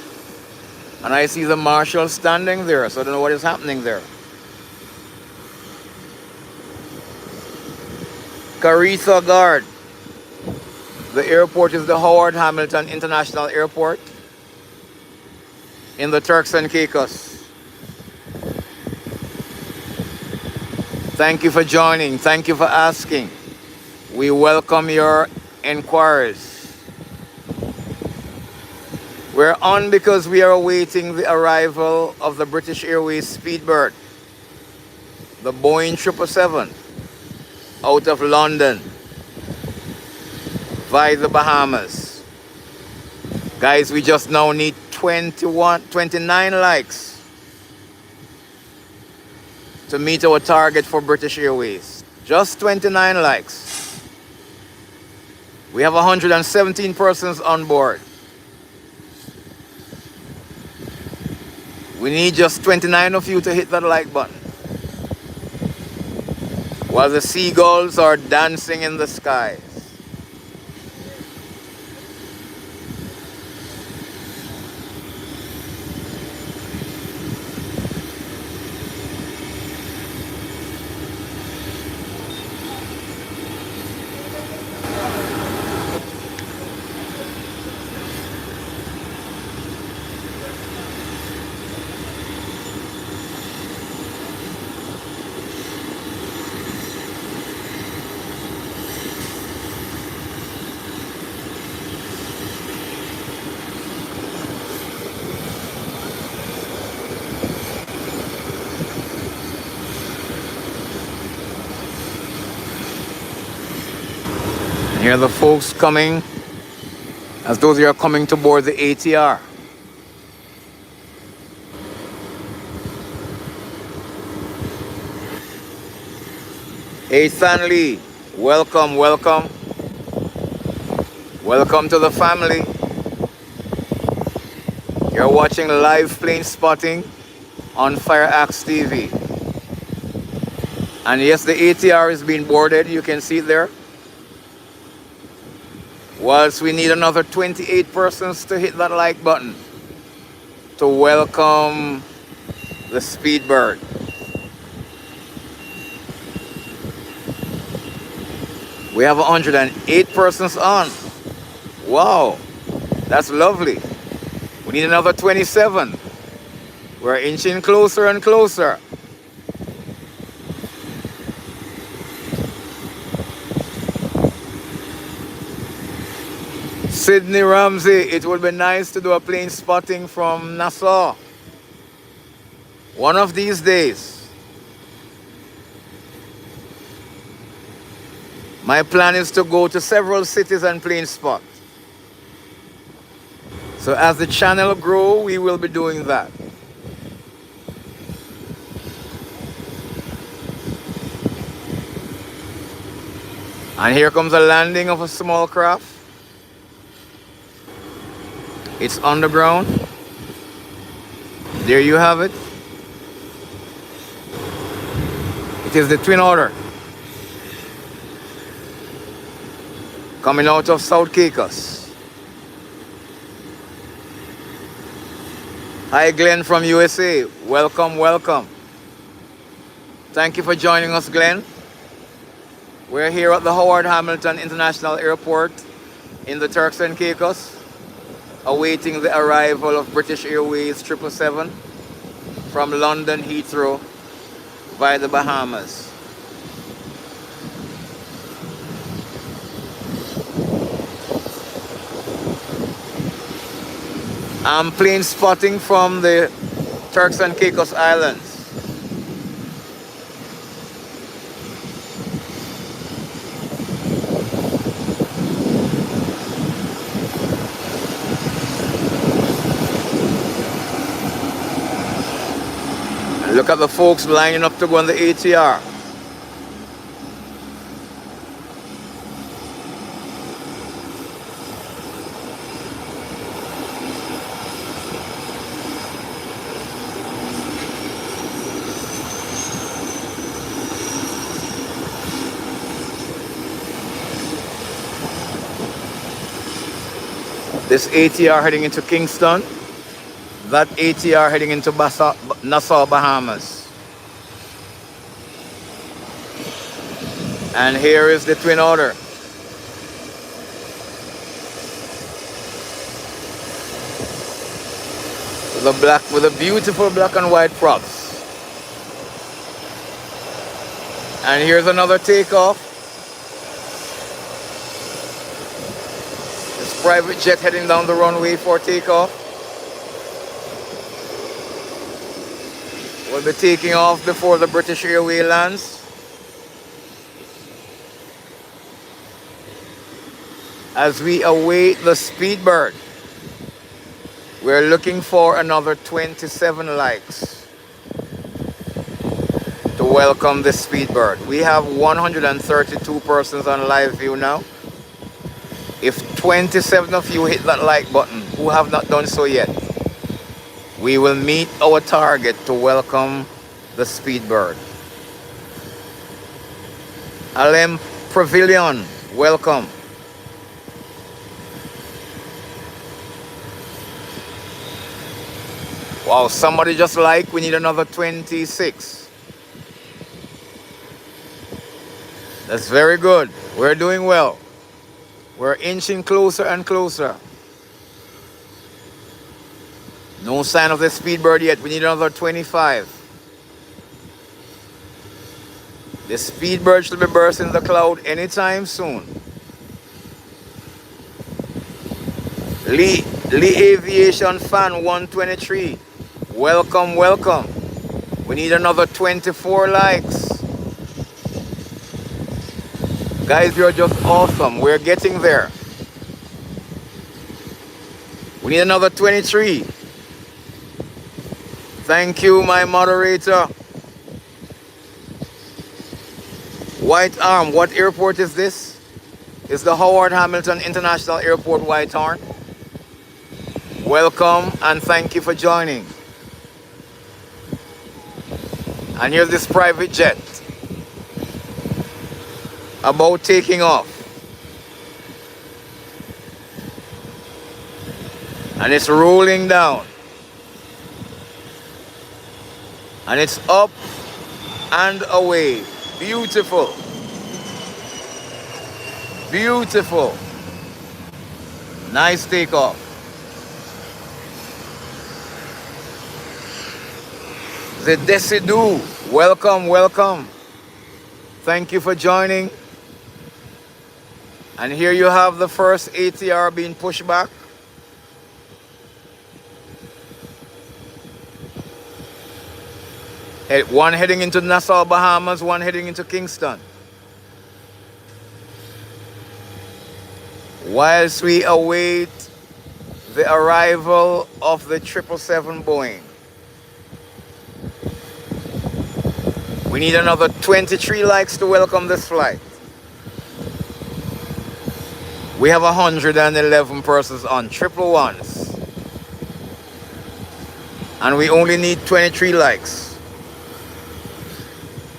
And I see the marshal standing there, so I don't know what is happening there. Caritha Guard. The airport is the Howard Hamilton International Airport in the Turks and Caicos. Thank you for joining. Thank you for asking. We welcome your inquiries. We're on because we are awaiting the arrival of the British Airways Speedbird, the Boeing 777, out of London via the Bahamas. Guys, we just now need 29 likes to meet our target for British Airways. Just 29 likes. We have 117 persons on board. We need just 29 of you to hit that like button while the seagulls are dancing in the skies. Here are the folks coming as though they are coming to board the ATR. Hey Stanley, welcome, welcome. Welcome to the family. You're watching live plane spotting on FireAxe TV. And yes, the ATR is being boarded. You can see it there. Whilst we need another 28 persons to hit that like button to welcome the Speedbird. We have 108 persons on. Wow, that's lovely. We need another 27. We're inching closer and closer. Sydney Ramsey, it would be nice to do a plane spotting from Nassau. One of these days. My plan is to go to several cities and plane spot. So as the channel grows, we will be doing that. And here comes a landing of a small craft. It's underground. There you have it. It is the Twin Otter coming out of South Caicos. Hi Glenn from USA. Welcome, welcome. Thank you for joining us, Glenn. We're here at the Howard Hamilton International Airport in the Turks and Caicos, awaiting the arrival of British Airways 777 from London Heathrow via the Bahamas. I'm plane spotting from the Turks and Caicos Islands. Look at the folks lining up to go on the ATR. This ATR heading into Kingston. That ATR heading into Nassau, Bahamas. And here is the twin order. With the beautiful black and white props. And here's another takeoff. This private jet heading down the runway for takeoff. We'll be taking off before the British Airways lands. As we await the Speedbird, we're looking for another 27 likes to welcome the Speedbird. We have 132 persons on live view now. If 27 of you hit that like button who have not done so yet, we will meet our target to welcome the Speedbird. Alem Pavilion, welcome. Wow, somebody just like, we need another 26. That's very good. We're doing well. We're inching closer and closer. No sign of the Speedbird yet. We need another 25. The Speedbird should be bursting the cloud anytime soon. Lee Aviation Fan 123. Welcome, welcome. We need another 24 likes. Guys, you're just awesome. We're getting there. We need another 23. Thank you, my moderator. White Arm, what airport is this? It's the Howard Hamilton International Airport, White Arm. Welcome and thank you for joining. And here's this private jet about taking off. And it's rolling down. And it's up and away. Beautiful. Beautiful. Nice takeoff. The Desidu, welcome, welcome. Thank you for joining. And here you have the first ATR being pushed back. One heading into Nassau, Bahamas, one heading into Kingston. Whilst we await the arrival of the 777 Boeing. We need another 23 likes to welcome this flight. We have 111 persons on triple ones. And we only need 23 likes.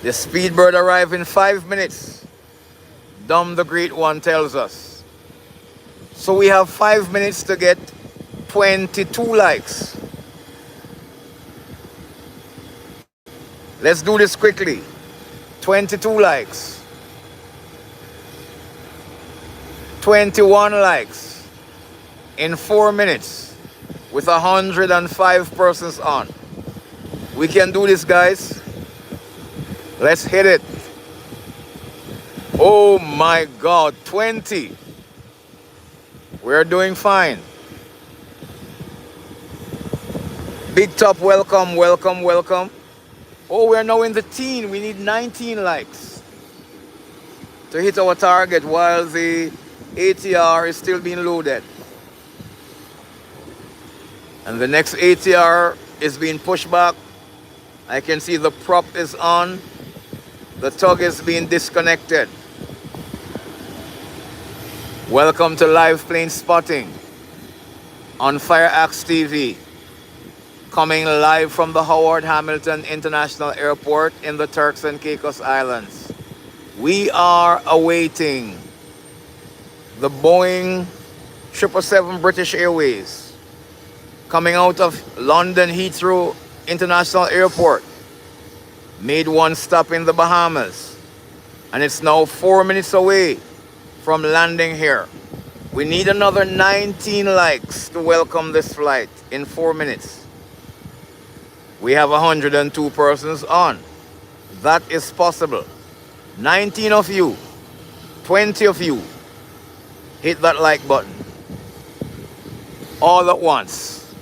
The Speedbird arrived in 5 minutes. Dom the Great One tells us. So we have 5 minutes to get 22 likes. Let's do this quickly. 22 likes. 21 likes in 4 minutes with 105 persons on. We can do this, guys. Let's hit it. Oh my God, 20. We're doing fine. Big Top, welcome, welcome, welcome. Oh, we're now in the teen. We need 19 likes to hit our target while the ATR is still being loaded. And the next ATR is being pushed back I can see the prop is on. The tug is being disconnected. Welcome to live plane spotting on Fire Axe TV. Coming live from the Howard Hamilton International Airport in the Turks and Caicos Islands. We are awaiting the Boeing 777 British Airways coming out of London Heathrow International Airport. Made one stop in the Bahamas, and it's now 4 minutes away from landing here. We need another 19 likes to welcome this flight in 4 minutes. We have 102 persons on. That is possible. 19 of you, 20 of you, hit that like button all at once,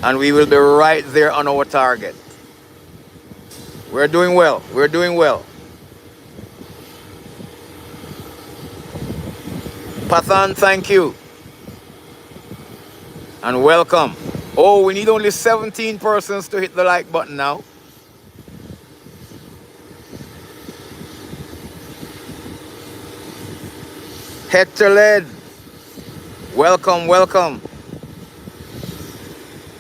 and we will be right there on our target. We're doing well. We're doing well. Pathan, thank you. And welcome. Oh, we need only 17 persons to hit the like button now. Hector Led, welcome, welcome.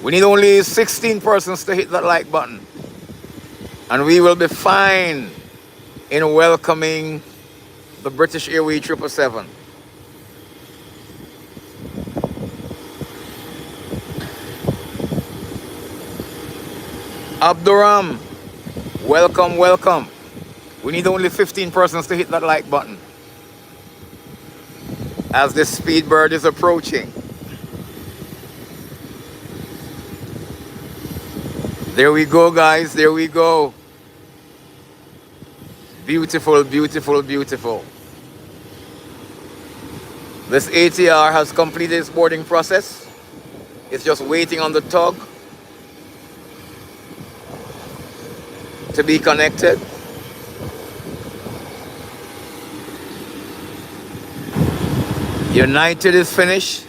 We need only 16 persons to hit that like button. And we will be fine in welcoming the British Airways 777. Abduram, welcome, welcome. We need only 15 persons to hit that like button as the Speedbird is approaching. There we go, guys. There we go. Beautiful, beautiful, beautiful. This ATR has completed its boarding process. It's just waiting on the tug to be connected. United is finished.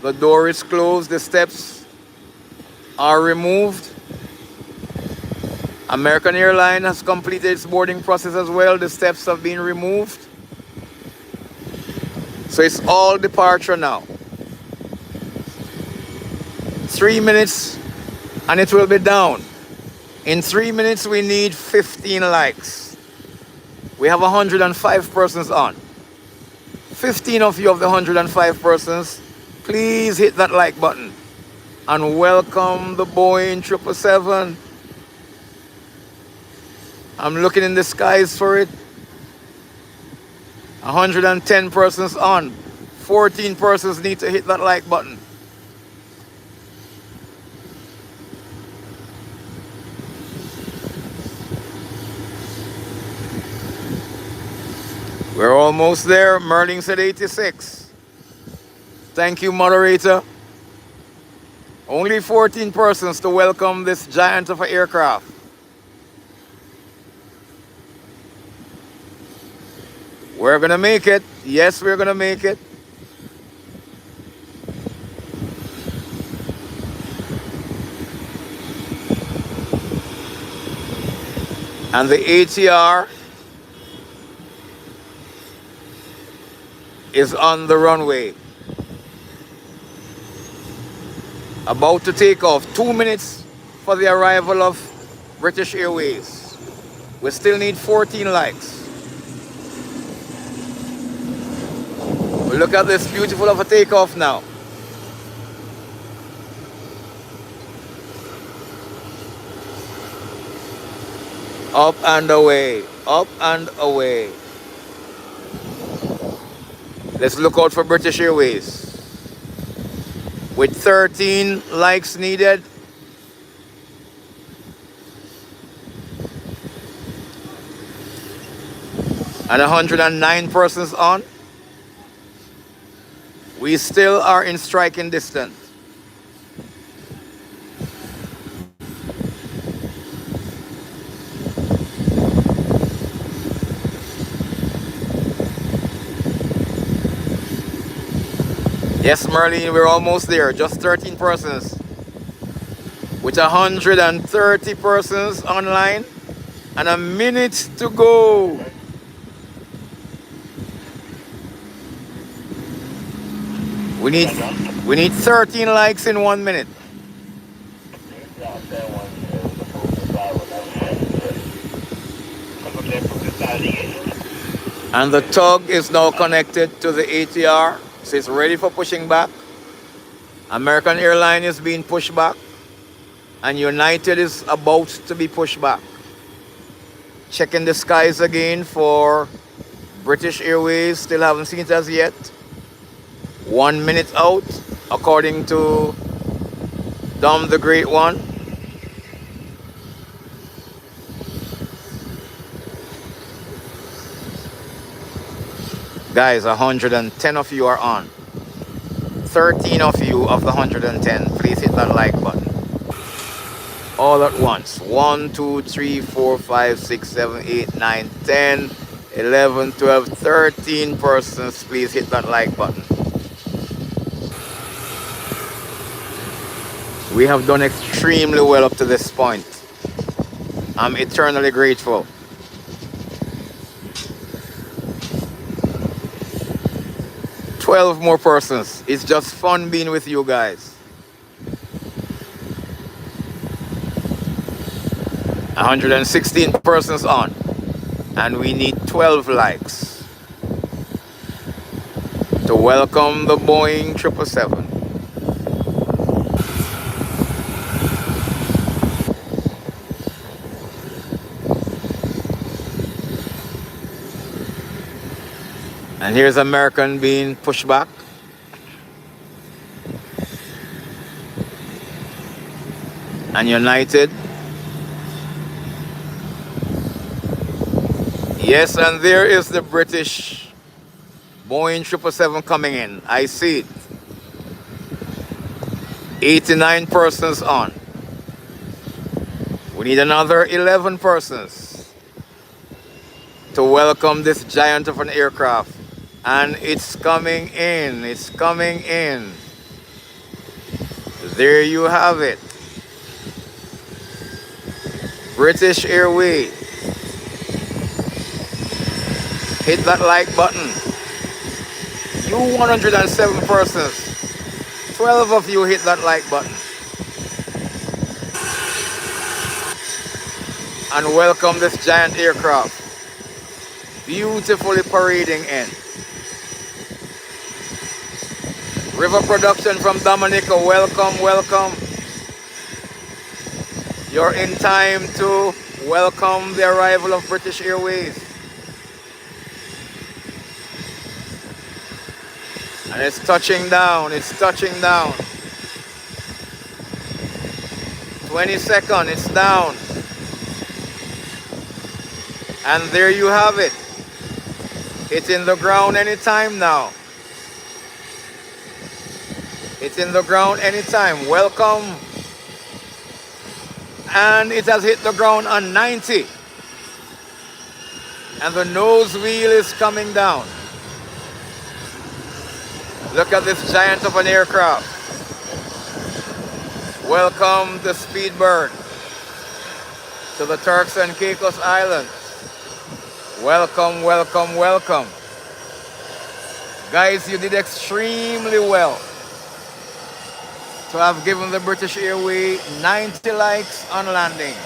The door is closed. The steps are removed. American Airlines has completed its boarding process as well. The steps have been removed. So it's all departure now. 3 minutes and it will be down. In 3 minutes we need 15 likes. We have 105 persons on. 15 of you of the 105 persons, please hit that like button and welcome the Boeing 777. I'm looking in the skies for it. 110 persons on. 14 persons need to hit that like button. We're almost there. Merlin said 86. Thank you, moderator. Only 14 persons to welcome this giant of an aircraft. We're gonna make it. Yes, we're gonna make it. And the ATR is on the runway. About to take off. 2 minutes for the arrival of British Airways. We still need 14 likes. Look at this beautiful of a takeoff now. Up and away, up and away. Let's look out for British Airways. With 13 likes needed, and 109 persons on, we still are in striking distance. Yes, Merlin, we're almost there. Just 13 persons. with 130 persons online and a minute to go. We need 13 likes in 1 minute. And the tug is now connected to the ATR, so it's ready for pushing back. American Airlines is being pushed back, and United is about to be pushed back. Checking the skies again for British Airways, still haven't seen it as yet. 1 minute out, according to Dom the Great One. Guys, 110 of you are on. 13 of you of the 110, please hit that like button. All at once. 1, 2, 3, 4, 5, 6, 7, 8, 9, 10, 11, 12, 13 persons, please hit that like button. We have done extremely well up to this point. I'm eternally grateful. "12 more persons. It's just fun being with you guys." 116 persons on, and we need 12 likes to welcome the Boeing 777. And here's American being pushed back. And United. Yes, and there is the British Boeing 777 coming in. I see it. 89 persons on. We need another 11 persons to welcome this giant of an aircraft. And it's coming in. It's coming in. There you have it. British Airways. Hit that like button. You 107 persons. 12 of you hit that like button. And welcome this giant aircraft. Beautifully parading in. River Production from Dominica, welcome, welcome. You're in time to welcome the arrival of British Airways. And it's touching down, it's touching down. 22nd, it's down. And there you have it. It's in the ground anytime now. It's in the ground anytime. Welcome. And it has hit the ground on 90. And the nose wheel is coming down. Look at this giant of an aircraft. Welcome the Speedbird to the Turks and Caicos Islands. Welcome, welcome, welcome. Guys, you did extremely well to have given the British Airways 90 likes on landing.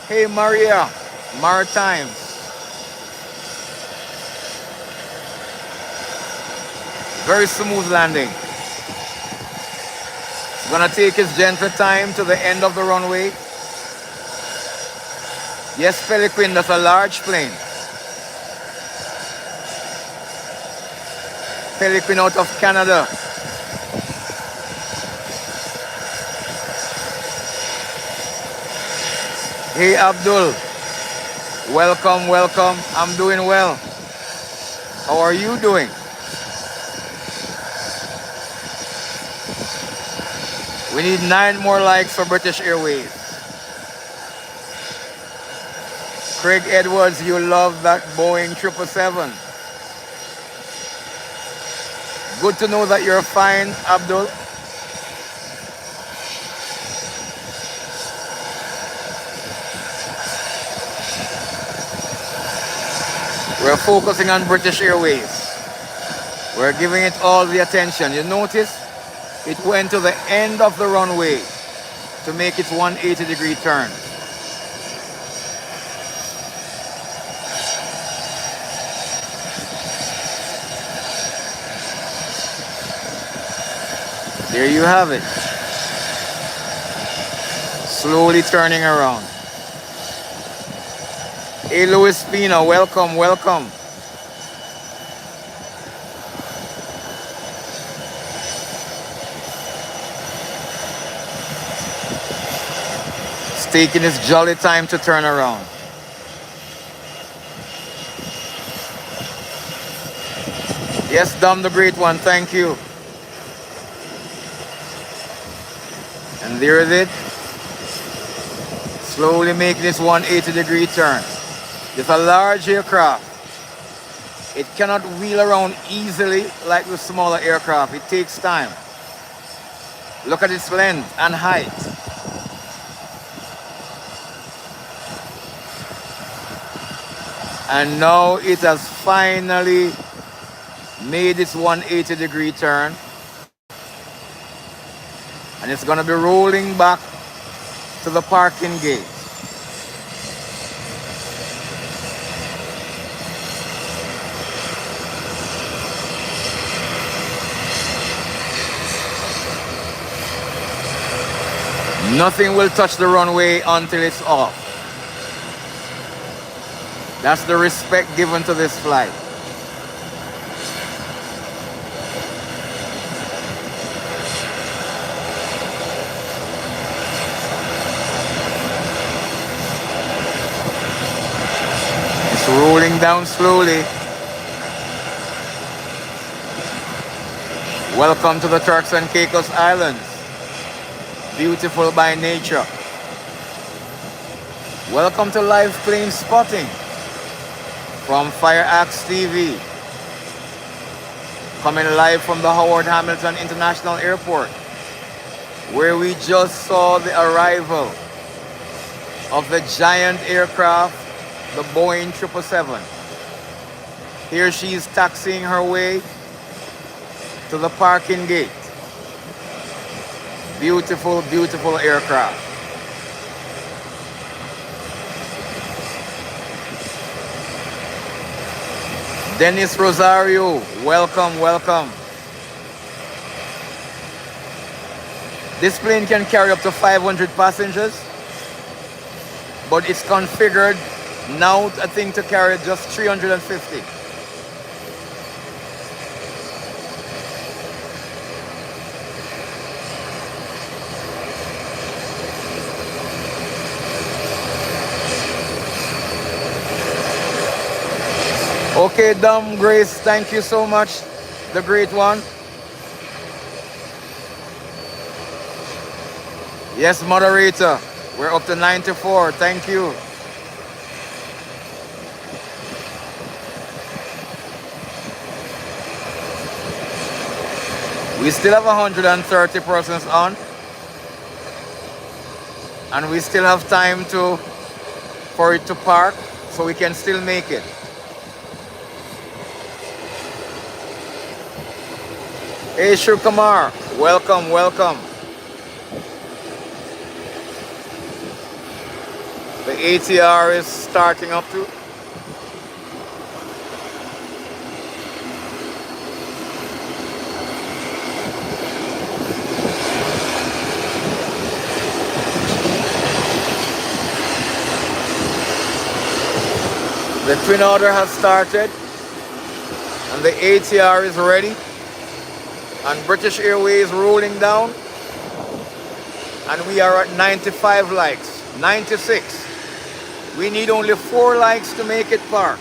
Hey Maria, Maritimes. Very smooth landing. It's gonna take its gentle time to the end of the runway. Yes, Peliquin, that's a large plane. Peliquin out of Canada. Hey Abdul, welcome, welcome. I'm doing well. How are you doing? We need 9 more likes for British Airways. Craig Edwards, you love that Boeing 777. Good to know that you're fine, Abdul. focusing on British Airways. We're giving it all the attention. You notice it went to the end of the runway to make its 180-degree turn. There you have it. Slowly turning around. Hey, Louis Pina, welcome, welcome. It's taking its jolly time to turn around. Yes, Dom the Great One, thank you. And there is it. Slowly making this 180-degree turn. It's a large aircraft. It cannot wheel around easily like the smaller aircraft. It takes time. Look at its length and height. And now it has finally made its 180-degree turn. And it's going to be rolling back to the parking gate. Nothing will touch the runway until it's off. That's the respect given to this flight. It's rolling down slowly. Welcome to the Turks and Caicos Islands. Beautiful by nature. Welcome to live plane spotting from Fire Axe TV. Coming live from the Howard Hamilton International Airport, where we just saw the arrival of the giant aircraft, the Boeing 777. Here she is taxiing her way to the parking gate. Beautiful, beautiful aircraft. Dennis Rosario, welcome, welcome. This plane can carry up to 500 passengers, but it's configured now, I think, to carry just 350. Okay, Dom Grace, thank you so much, the great one. Yes, moderator, we're up to 94, thank you. We still have 130 persons on, and we still have time for it to park, so we can still make it. Hey, Shukamar, welcome, welcome. The ATR is starting up too. The twin order has started, and the ATR is ready. And British Airways rolling down, and we are at 95 likes, 96. We need only 4 likes to make it park.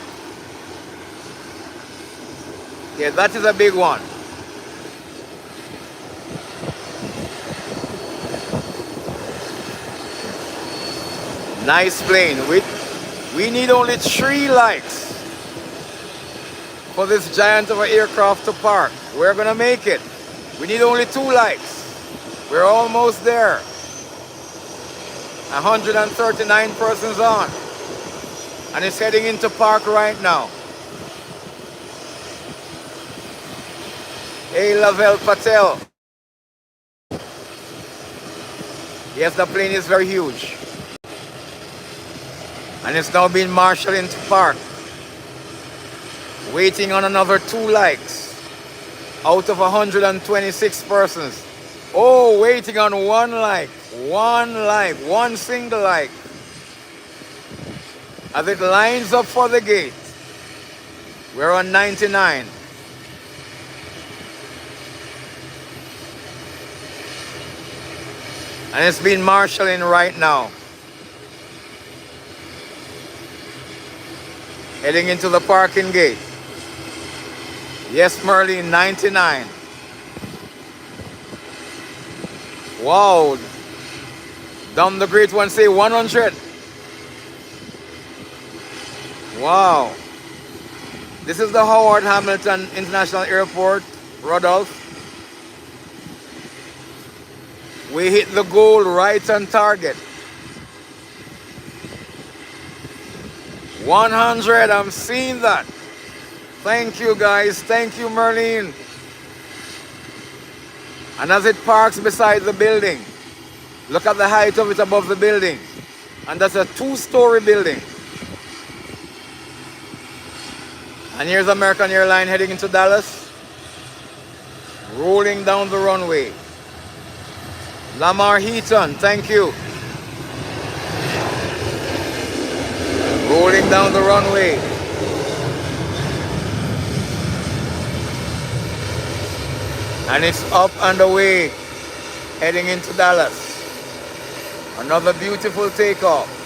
Yeah, that is a big one. Nice plane. We need only 3 likes for this giant of an aircraft to park. We're gonna make it. We need only 2 likes. We're almost there. 139 persons on. And it's heading into park right now. Hey, Lavelle Patel. Yes, the plane is very huge. And it's now being marshaled into park. Waiting on another 2 likes out of 126 persons. Oh, waiting on 1 like. 1 like. One single like. As it lines up for the gate. We're on 99. And it's been marshalling right now. Heading into the parking gate. Yes, Merlin, 99. Wow. Dom the Great One say 100. Wow. This is the Howard Hamilton International Airport, Rodolph. We hit the goal right on target. 100, I'm seeing that. Thank you guys, thank you Merlin. And as it parks beside the building, look at the height of it above the building. And that's a 2-story building. And here's American Airlines heading into Dallas. Rolling down the runway. Lamar Heaton, thank you. Rolling down the runway. And it's up and away, heading into Dallas. Another beautiful takeoff.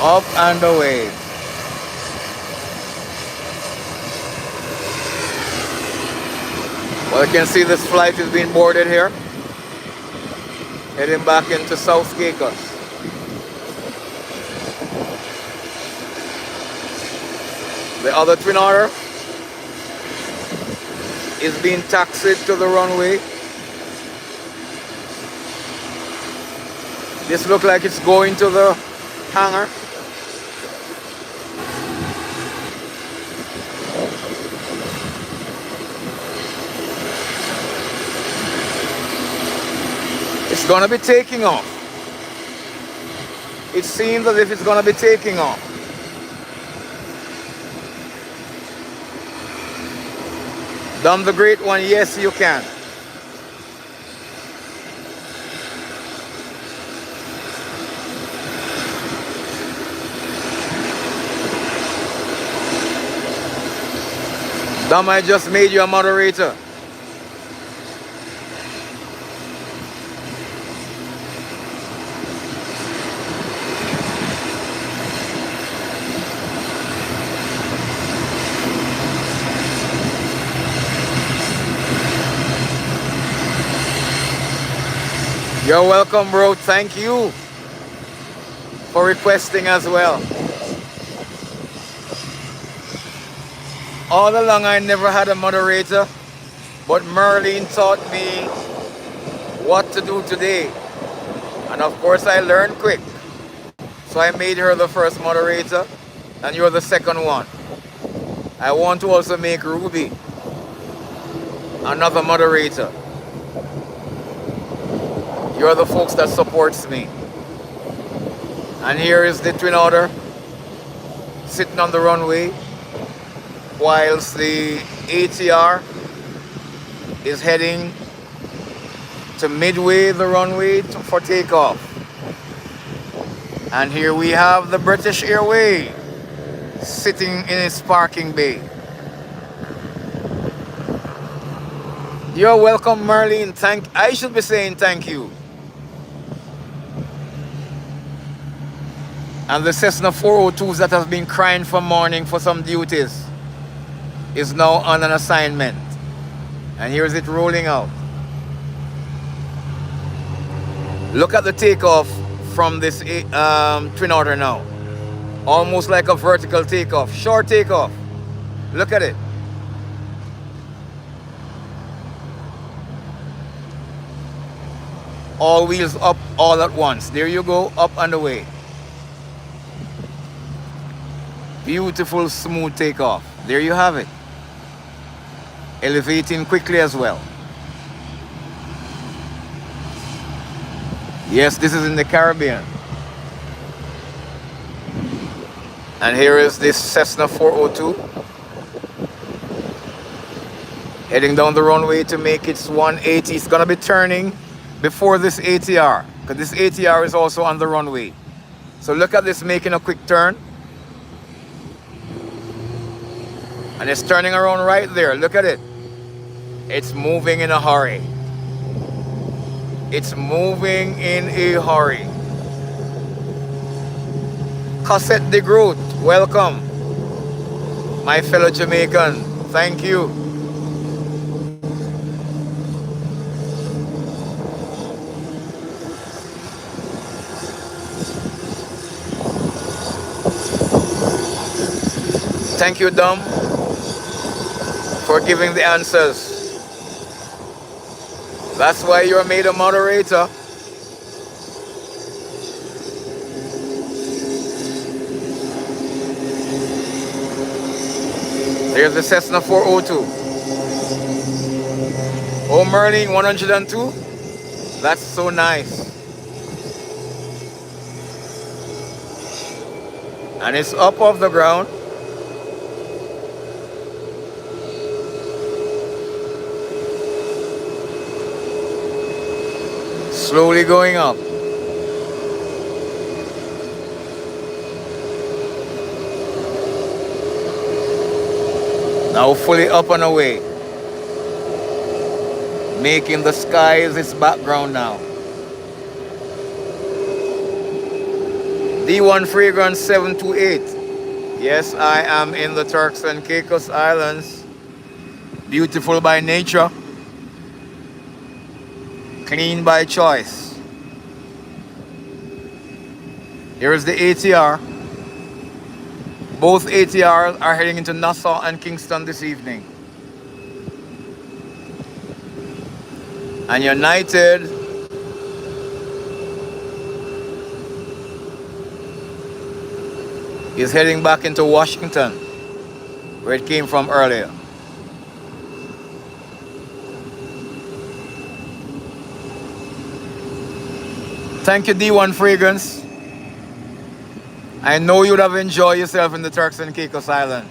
Up and away. Well, you can see this flight is being boarded here. Heading back into South Caicos. The other Twin Otter is being taxied to the runway. This looks like it's going to the hangar. It's going to be taking off. It seems as if it's going to be taking off. Dom the Great One, yes you can. Dom, I just made you a moderator. You're welcome, bro. Thank you for requesting as well. All along, I never had a moderator, but Merlin taught me what to do today. And of course, I learned quick. So I made her the first moderator, and you're the second one. I want to also make Ruby another moderator. You're the folks that supports me. And here is the Twin Otter sitting on the runway whilst the ATR is heading to midway the runway for takeoff. And here we have the British Airways sitting in its parking bay. You're welcome, Merlin. I should be saying thank you. And the Cessna 402s that has been crying for morning for some duties is now on an assignment. And here's it rolling out. Look at the takeoff from this Twin Otter now. Almost like a vertical takeoff, short takeoff. Look at it. All wheels up all at once. There you go, up and away. Beautiful smooth takeoff. There you have it. Elevating quickly as well. Yes, this is in the Caribbean. And here is this Cessna 402 heading down the runway to make its 180. It's gonna be turning before this ATR, because this ATR is also on the runway. So look at this making a quick turn. And it's turning around right there. Look at it. It's moving in a hurry. It's moving in a hurry. Cassette de Groot, welcome. My fellow Jamaican, thank you. Thank you, Dom, for giving the answers. That's why you're made a moderator. There's the Cessna 402. Oh, Merlin 102. That's so nice. And it's up off the ground. Slowly going up. Now fully up and away. Making the skies its background now. D1 Fragrance 728. Yes, I am in the Turks and Caicos Islands. Beautiful by nature. Clean by choice. Here is the ATR. Both ATRs are heading into Nassau and Kingston this evening. And United is heading back into Washington, where it came from earlier. Thank you, D1 Fragrance. I know you'd have enjoyed yourself in the Turks and Caicos Island.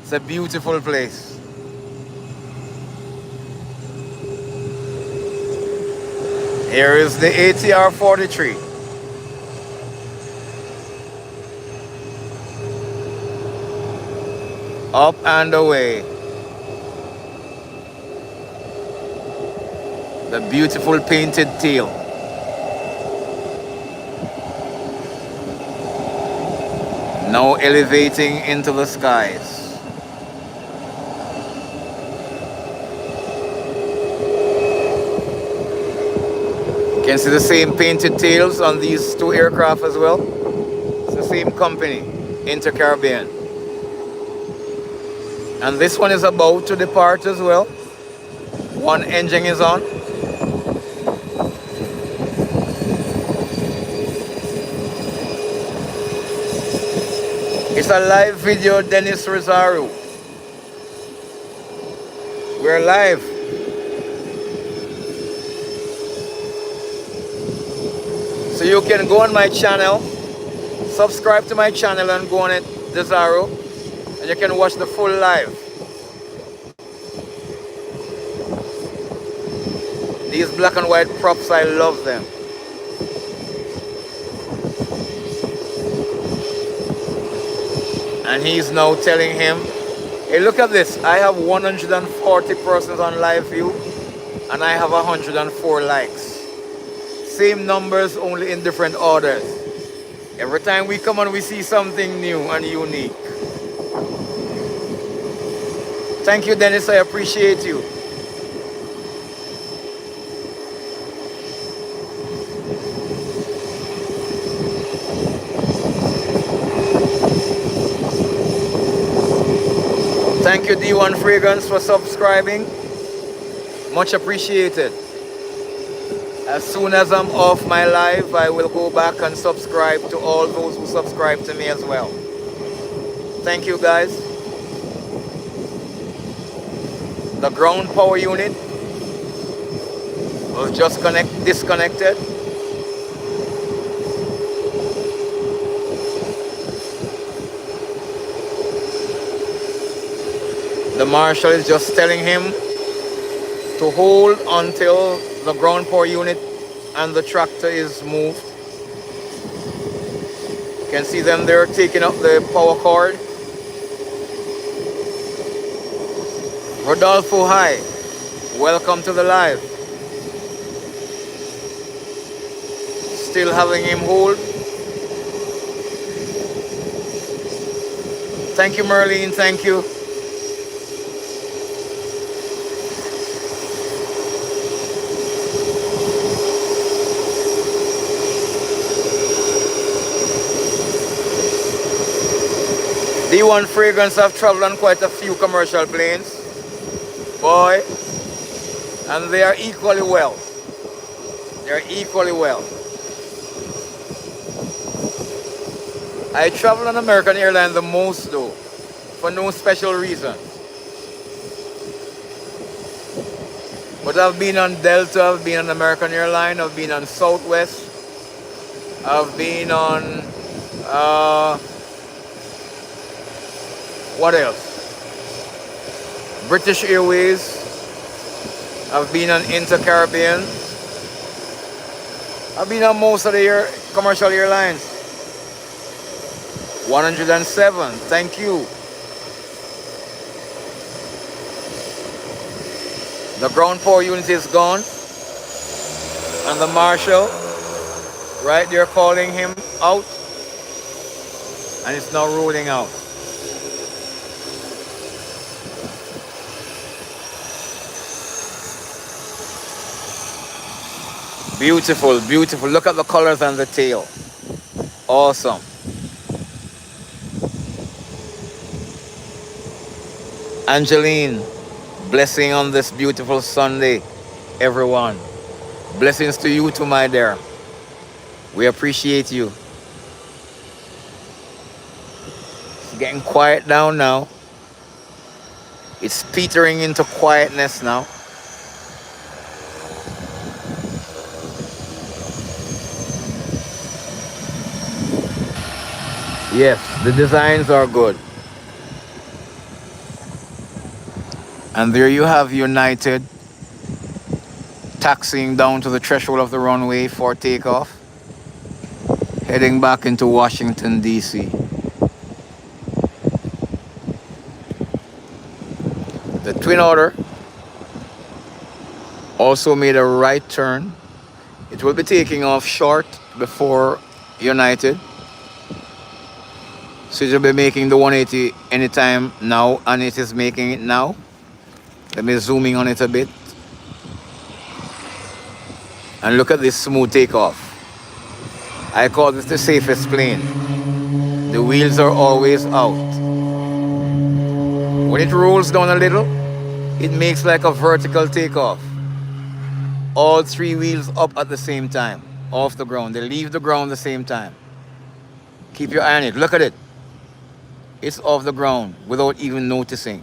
It's a beautiful place. Here is the ATR 43. Up and away. The beautiful painted tail. Now elevating into the skies. You can see the same painted tails on these two aircraft as well. It's the same company, Inter-Caribbean. And this one is about to depart as well. One engine is on. It's a live video, Dennis Rosario. We're live. So you can go on my channel, subscribe to my channel and go on it, Desaro, and you can watch the full live. These black and white props, I love them. And he's now telling him, hey, look at this. I have 140 persons on live view and I have 104 likes. Same numbers, only in different orders. Every time we come on, we see something new and unique. Thank you, Dennis. I appreciate you. Thank you, D1 Fragrance, for subscribing. Much appreciated. As soon as I'm off my live, I will go back and subscribe to all those who subscribe to me as well. Thank you guys. The ground power unit was just disconnected. The marshal is just telling him to hold until the ground power unit and the tractor is moved. You can see them there taking up the power cord. Rodolfo, hi. Welcome to the live. Still having him hold. Thank you, Merlene. Thank you. D1 Fragrance have traveled on quite a few commercial planes. Boy. And they are equally well. They are equally well. I travel on American Airlines the most though, for no special reason. But I've been on Delta, I've been on American Airlines, I've been on Southwest, I've been on, what else? British Airways, I've been on Inter-Caribbean, I've been on most of the commercial airlines. 107, thank you. The ground power unit is gone. And the marshal, right there calling him out. And it's now rolling out. Beautiful, beautiful. Look at the colors on the tail. Awesome. Angeline, blessing on this beautiful Sunday, everyone. Blessings to you too, my dear. We appreciate you. It's getting quiet down now. It's petering into quietness now. Yes, the designs are good. And there you have United taxiing down to the threshold of the runway for takeoff, heading back into Washington, D.C. The Twin Otter also made a right turn. It will be taking off short before United. So it will be making the 180 anytime now, and it is making it now. Let me zoom in on it a bit. And look at this smooth takeoff. I call this the safest plane. The wheels are always out. When it rolls down a little, it makes like a vertical takeoff. All three wheels up at the same time, off the ground. They leave the ground at the same time. Keep your eye on it. Look at it. It's off the ground without even noticing.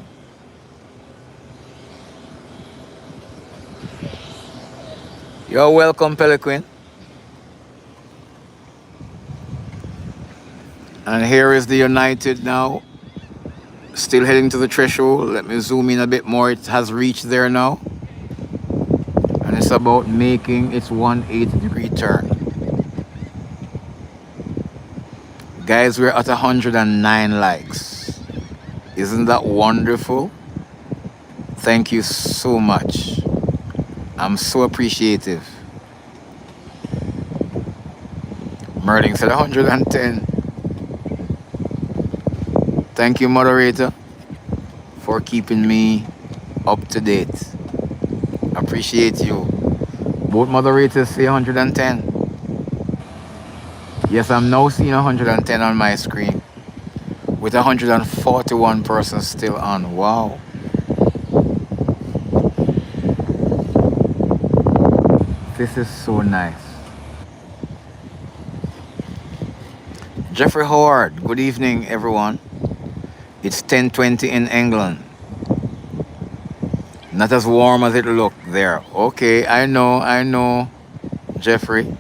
You're welcome, Peliquin. And here is the United now. Still heading to the threshold. Let me zoom in a bit more. It has reached there now. And it's about making its 180-degree turn. Guys, we're at 109 likes. Isn't that wonderful? Thank you so much. I'm so appreciative. Merling said 110. Thank you, moderator, for keeping me up to date. Appreciate you. Both moderators say 110. Yes, I'm now seeing 110 on my screen, with 141 persons still on. Wow. This is so nice. Jeffrey Howard, good evening, everyone. It's 10:20 in England. Not as warm as it looked there. Okay, I know, Jeffrey.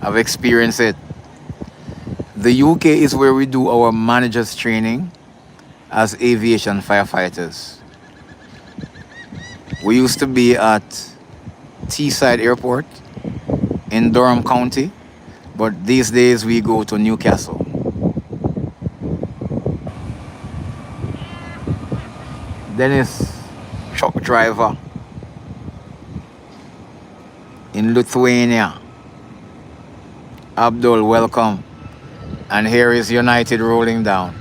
I've experienced it. The UK is where we do our managers training as aviation firefighters. We used to be at Teesside Airport in Durham County, but these days we go to Newcastle. Dennis, truck driver in Lithuania. Abdul, welcome. And here is United rolling down.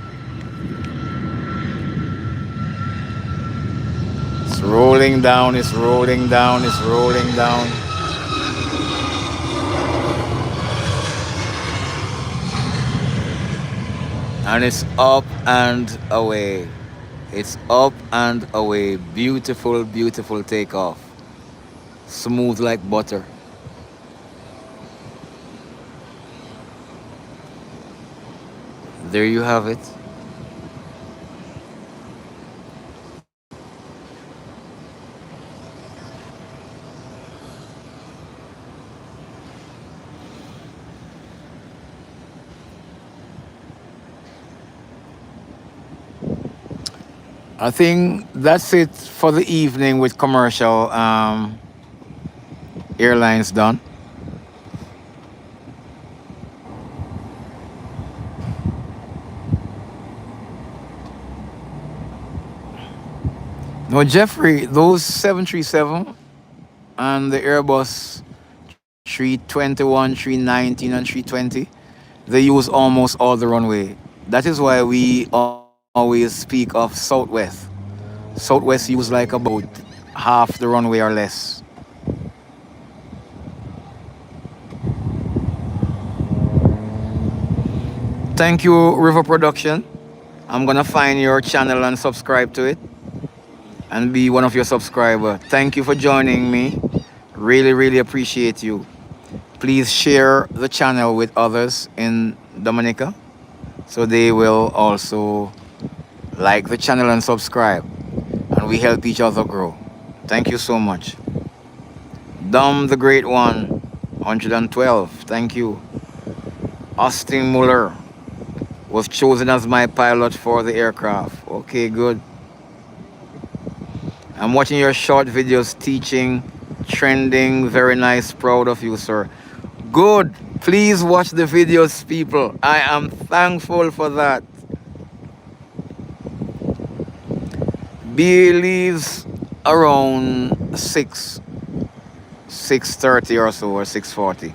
It's rolling down, it's rolling down, it's rolling down. And it's up and away. It's up and away. Beautiful, beautiful takeoff. Smooth like butter. There you have it. I think that's it for the evening with commercial airlines done. No, Jeffrey, those 737 and the Airbus 321, 319, and 320, they use almost all the runway. That is why we always speak of Southwest. Southwest use like about half the runway or less. Thank you, River Production. I'm gonna find your channel and subscribe to it and be one of your subscribers. Thank you for joining me. Really, really appreciate you. Please share the channel with others in Dominica so they will also like the channel and subscribe. And we help each other grow. Thank you so much. Dom the Great One, 112. Thank you. Austin Muller was chosen as my pilot for the aircraft. Okay, good. I'm watching your short videos teaching, trending. Very nice. Proud of you, sir. Good. Please watch the videos, people. I am thankful for that. BA leaves around 6:30 or so, or 6:40.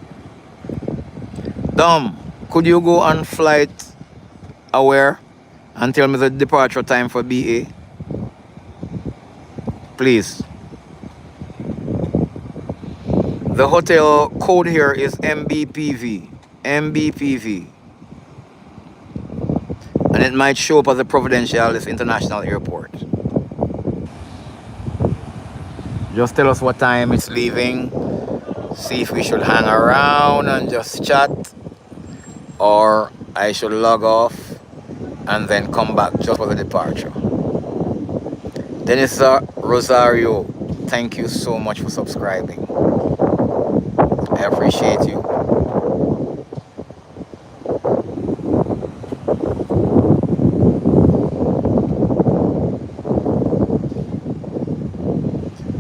Dom, could you go on flight aware and tell me the departure time for BA? Please. The hotel code here is MBPV. MBPV. And it might show up as the Providenciales International Airport. Just tell us what time it's leaving. See if we should hang around and just chat, or I should log off and then come back just for the departure. Dennis Rosario, thank you so much for subscribing. I appreciate you.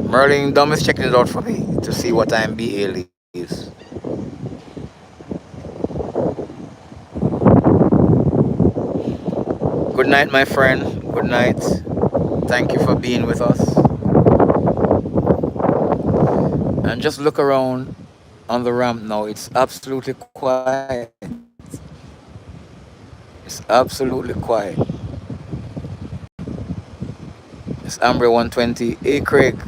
Merlin Dom is checking it out for me to see what time BA leaves. Good night, my friend. Good night. Thank you for being with us. And just look around on the ramp now. It's absolutely quiet. It's absolutely quiet. It's Amber 120. Hey, Craig.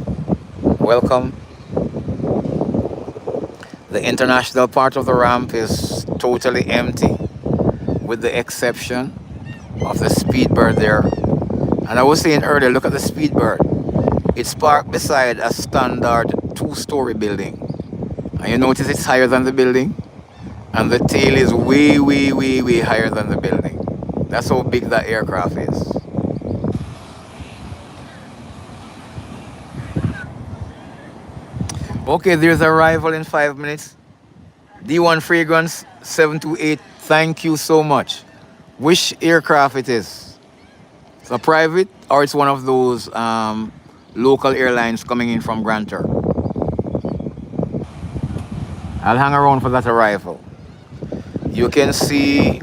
Welcome. The international part of the ramp is totally empty, with the exception of the Speedbird there. And I was saying earlier, look at the Speedbird. It's parked beside a standard two-story building. And you notice it's higher than the building, and the tail is way, way, way, way higher than the building. That's how big that aircraft is. Okay, there's arrival in 5 minutes. D1 Fragrance 728, thank you so much. Which aircraft it is? It's a private or it's one of those local airlines coming in from Grantor? I'll hang around for that arrival. You can see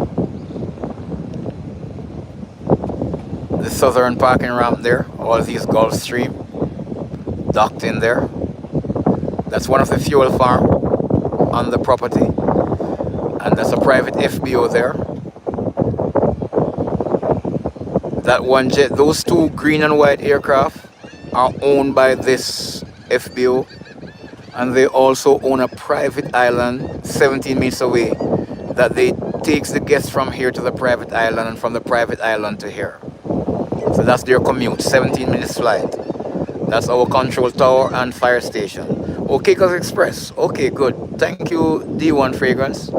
the southern parking ramp there, all these Gulfstream docked in there. That's one of the fuel farm on the property, and that's a private FBO there. That one jet, those two green and white aircraft are owned by this FBO, and they also own a private island 17 minutes away that they takes the guests from here to the private island and from the private island to here. So that's their commute, 17 minutes flight. That's our control tower and fire station. Okay, Caicos Express. Okay, good. Thank you, D1 Fragrance.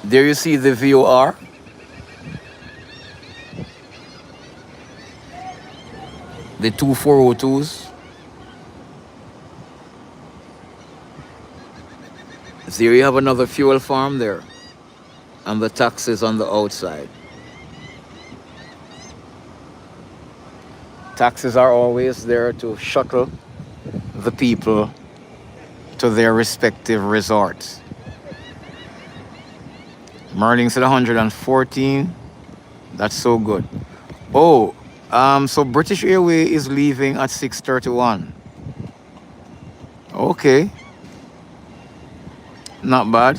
There you see the VOR. The two 402s. There you have another fuel farm there. And the taxis on the outside. Taxis are always there to shuttle the people to their respective resorts. Merling's at 114. That's so good. Oh, so British Airways is leaving at 6:31. Okay. Not bad.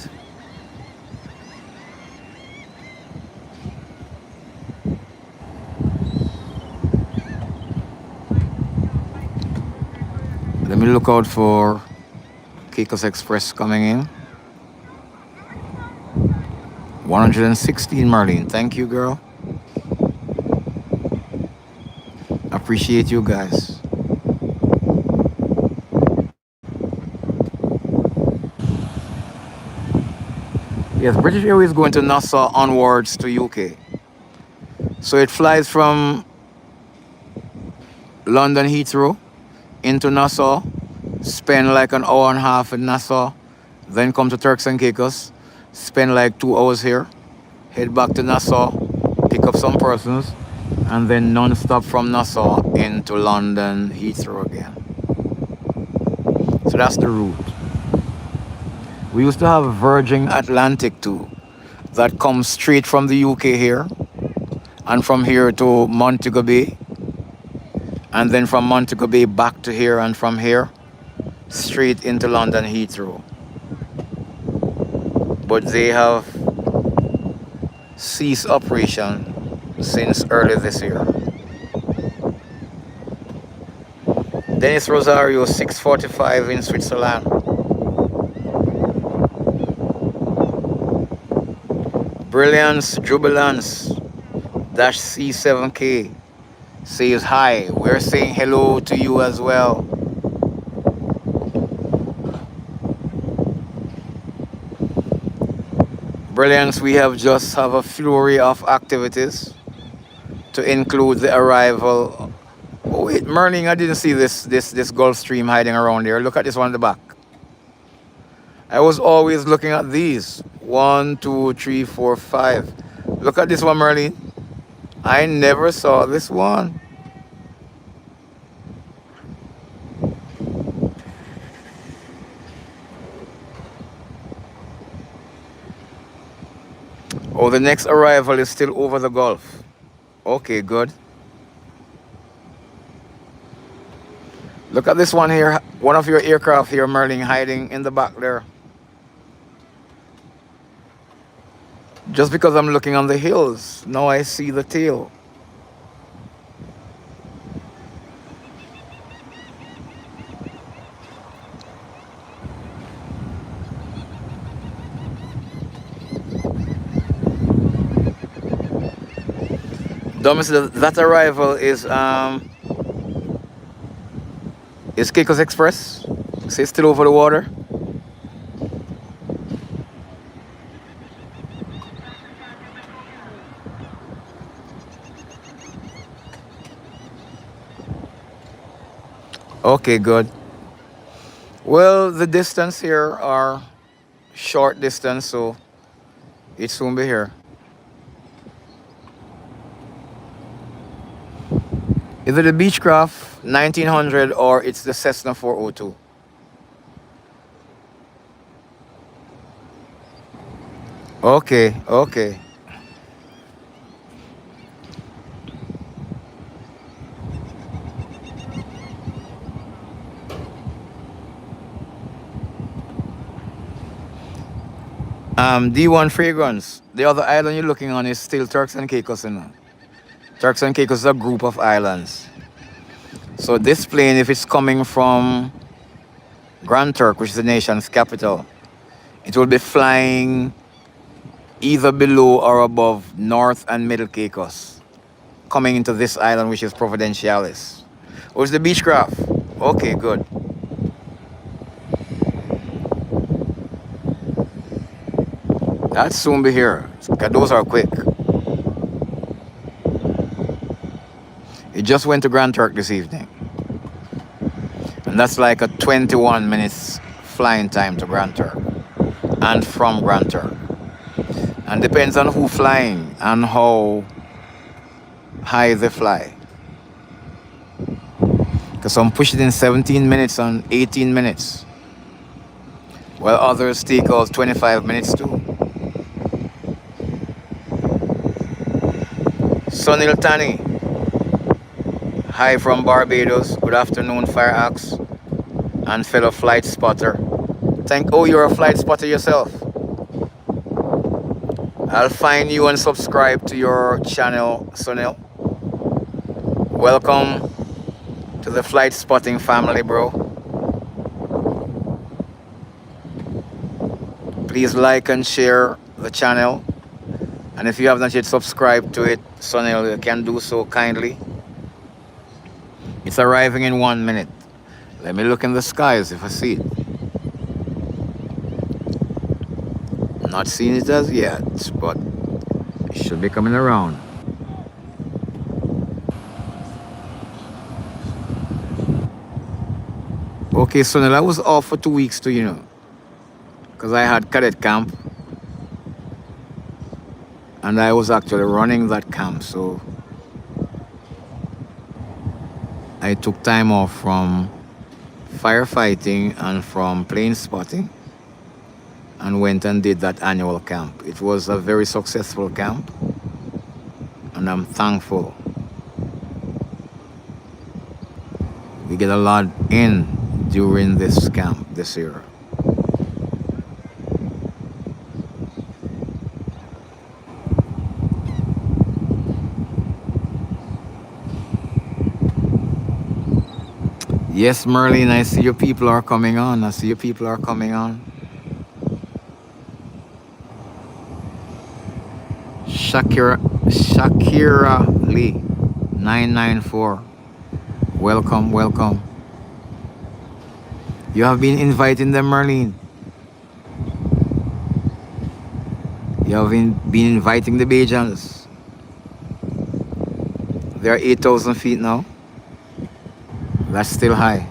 Let me look out for Caicos Express coming in. 116, Marlene. Thank you, girl. Appreciate you guys. Yes, British Airways is going to Nassau onwards to UK. So it flies from London Heathrow into Nassau, spend like an hour and a half in Nassau, then come to Turks and Caicos, spend like 2 hours here, head back to Nassau, pick up some persons, and then non-stop from Nassau into London Heathrow again. So that's the route. We used to have Virgin Atlantic too, that comes straight from the UK here, and from here to Montego Bay, and then from Montego Bay back to here, and from here straight into London Heathrow. But they have ceased operation since early this year. Dennis Rosario, 6:45 in Switzerland. Brilliance, Jubilance, dash C7K says hi. We're saying hello to you as well. Brilliance, we have just have a flurry of activities to include the arrival. Oh wait, Merling, I didn't see this Gulfstream hiding around there. Look at this one in the back. I was always looking at these. 1, 2, 3, 4, 5. Look at this one, Merlin. I never saw this one. Oh, the next arrival is still over the Gulf. Okay, good. Look at this one here. One of your aircraft here, Merlin, hiding in the back there. Just because I'm looking on the hills, now I see the tail. Thomas, that arrival is Is Caicos Express? Is it still over the water? Okay, good. Well, the distance here are short distance, so it soon be here. Is it the Beechcraft 1900 or it's the Cessna 402? Okay, okay. D1 Fragrance. The other island you're looking on is still Turks and Caicos, you know. Turks and Caicos is a group of islands. So this plane, if it's coming from Grand Turk, which is the nation's capital, it will be flying either below or above North and Middle Caicos, coming into this island, which is Providencialis. Or is the Beechcraft? Okay, good. That'll soon be here. 'Cause those are quick. It just went to Grand Turk this evening. And that's like a 21 minutes flying time to Grand Turk and from Grand Turk. And depends on who flying and how high they fly. Because some push it in 17 minutes and 18 minutes, while others take out 25 minutes too. Sunil Tani, hi from Barbados. Good afternoon, Fire Axe and fellow flight spotter. You're a flight spotter yourself. I'll find you and subscribe to your channel, Sunil. Welcome to the flight spotting family, bro. Please like and share the channel. And if you have not yet subscribed to it, Sunil, you can do so kindly. It's arriving in 1 minute. Let me look in the skies if I see it. Not seen it as yet, but it should be coming around. Okay, Sunil, I was off for 2 weeks too, because I had cadet camp. And I was actually running that camp, so I took time off from firefighting and from plane spotting and went and did that annual camp. It was a very successful camp, and I'm thankful. We get a lot in during this camp this year. Yes, Merlin, I see your people are coming on. Shakira Lee, 994. Welcome, welcome. You have been inviting them, Merlin. You have been inviting the Bajans. They are 8,000 feet now. That's still high.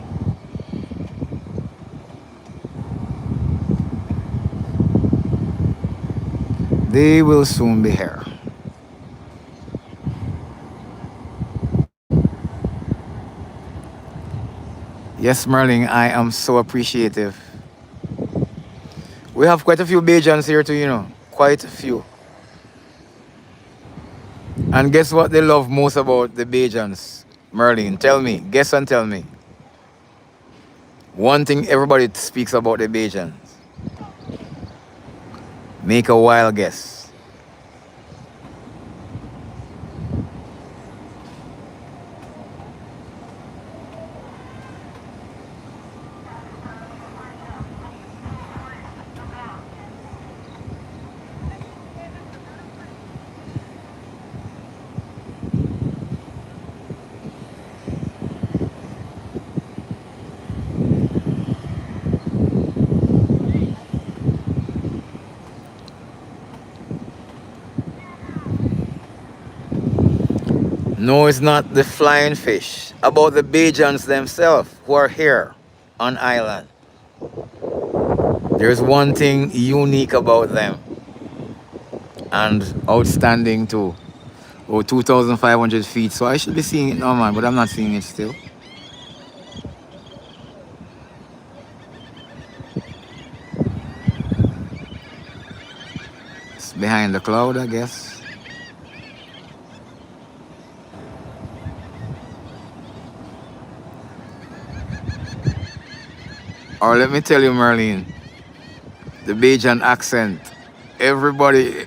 They will soon be here. Yes, Merlin, I am so appreciative. We have quite a few Bajans here too, quite a few. And guess what they love most about the Bajans? Merlin, tell me, guess and tell me. One thing everybody speaks about the Bajans. Make a wild guess. No, it's not the flying fish. About the Bajans themselves who are here on island. There's one thing unique about them and outstanding too. Oh, 2,500 feet. So I should be seeing it now, man, but I'm not seeing it still. It's behind the cloud, I guess. Or let me tell you, Merlin, the Bajan accent. Everybody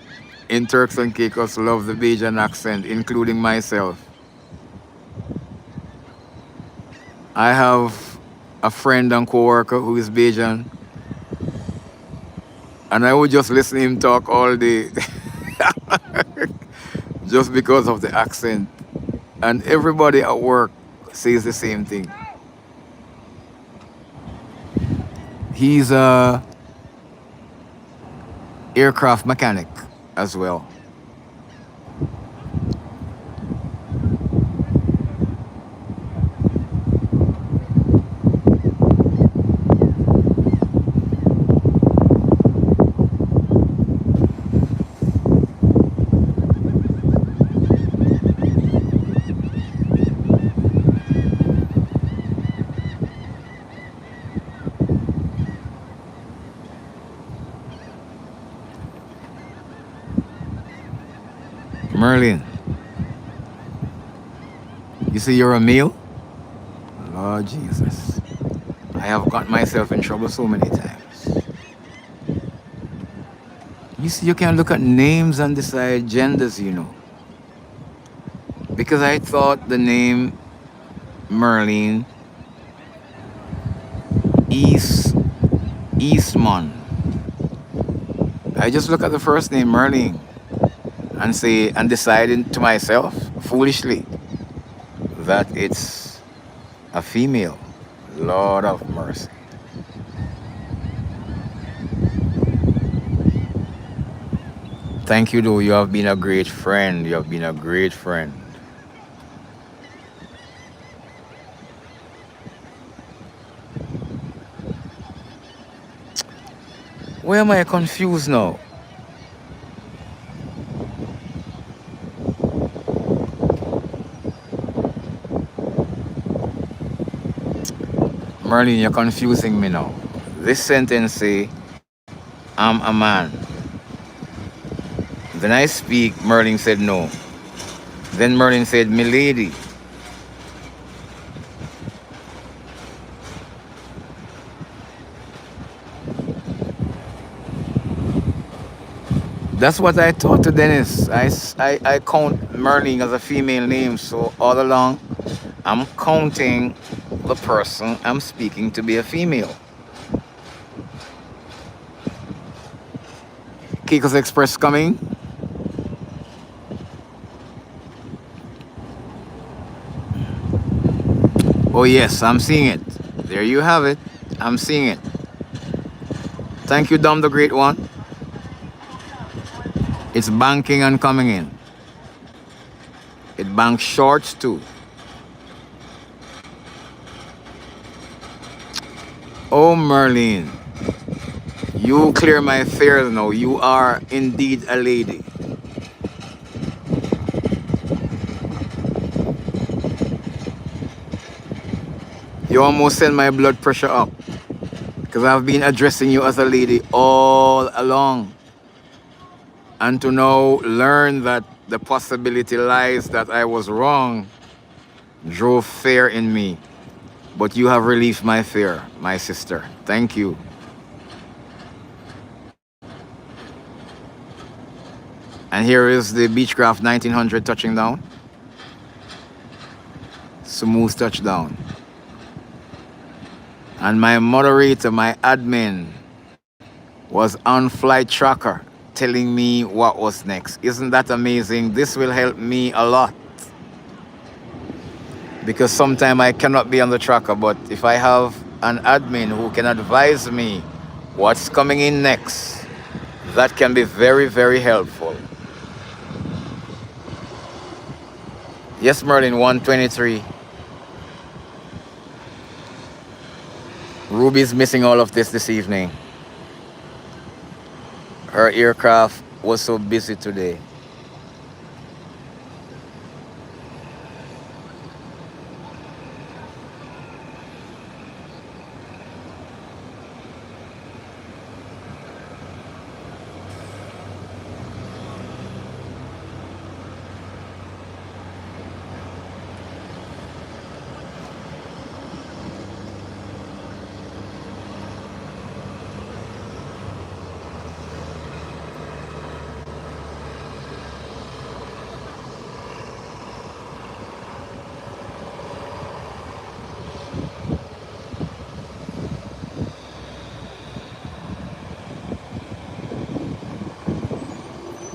in Turks and Caicos love the Bajan accent, including myself. I have a friend and co-worker who is Bajan, and I would just listen to him talk all day just because of the accent. And everybody at work says the same thing. He's a aircraft mechanic as well. Merlin, you see you're a meal? Lord Jesus. I have got myself in trouble so many times. You see, you can look at names and decide genders, you know. Because I thought the name Merlin, Eastman. I just look at the first name, Merlin, and say, and deciding to myself, foolishly, that it's a female. Lord of mercy. Thank you, though. You have been a great friend. You have been a great friend. Why am I confused now? Merlin, you're confusing me now. This sentence say, I'm a man. Then I speak, Merlin said no. Then Merlin said, milady. That's what I thought to Dennis. I count Merlin as a female name, so all along I'm counting the person I'm speaking to be a female. Caicos Express coming. Oh yes, I'm seeing it. There you have it. I'm seeing it. Thank you, Dom the Great One. It's banking and coming in. It banks shorts too. Oh Merlin, you clear my fears now. You are indeed a lady. You almost send my blood pressure up because I've been addressing you as a lady all along. And to now learn that the possibility lies that I was wrong drove fear in me. But you have relieved my fear, my sister. Thank you. And here is the Beechcraft 1900 touching down. Smooth touchdown. And my moderator, my admin, was on flight tracker telling me what was next. Isn't that amazing? This will help me a lot. Because sometimes I cannot be on the tracker, but if I have an admin who can advise me what's coming in next, that can be very, very helpful. Yes, Merlin, 123. Ruby's missing all of this evening. Her aircraft was so busy today.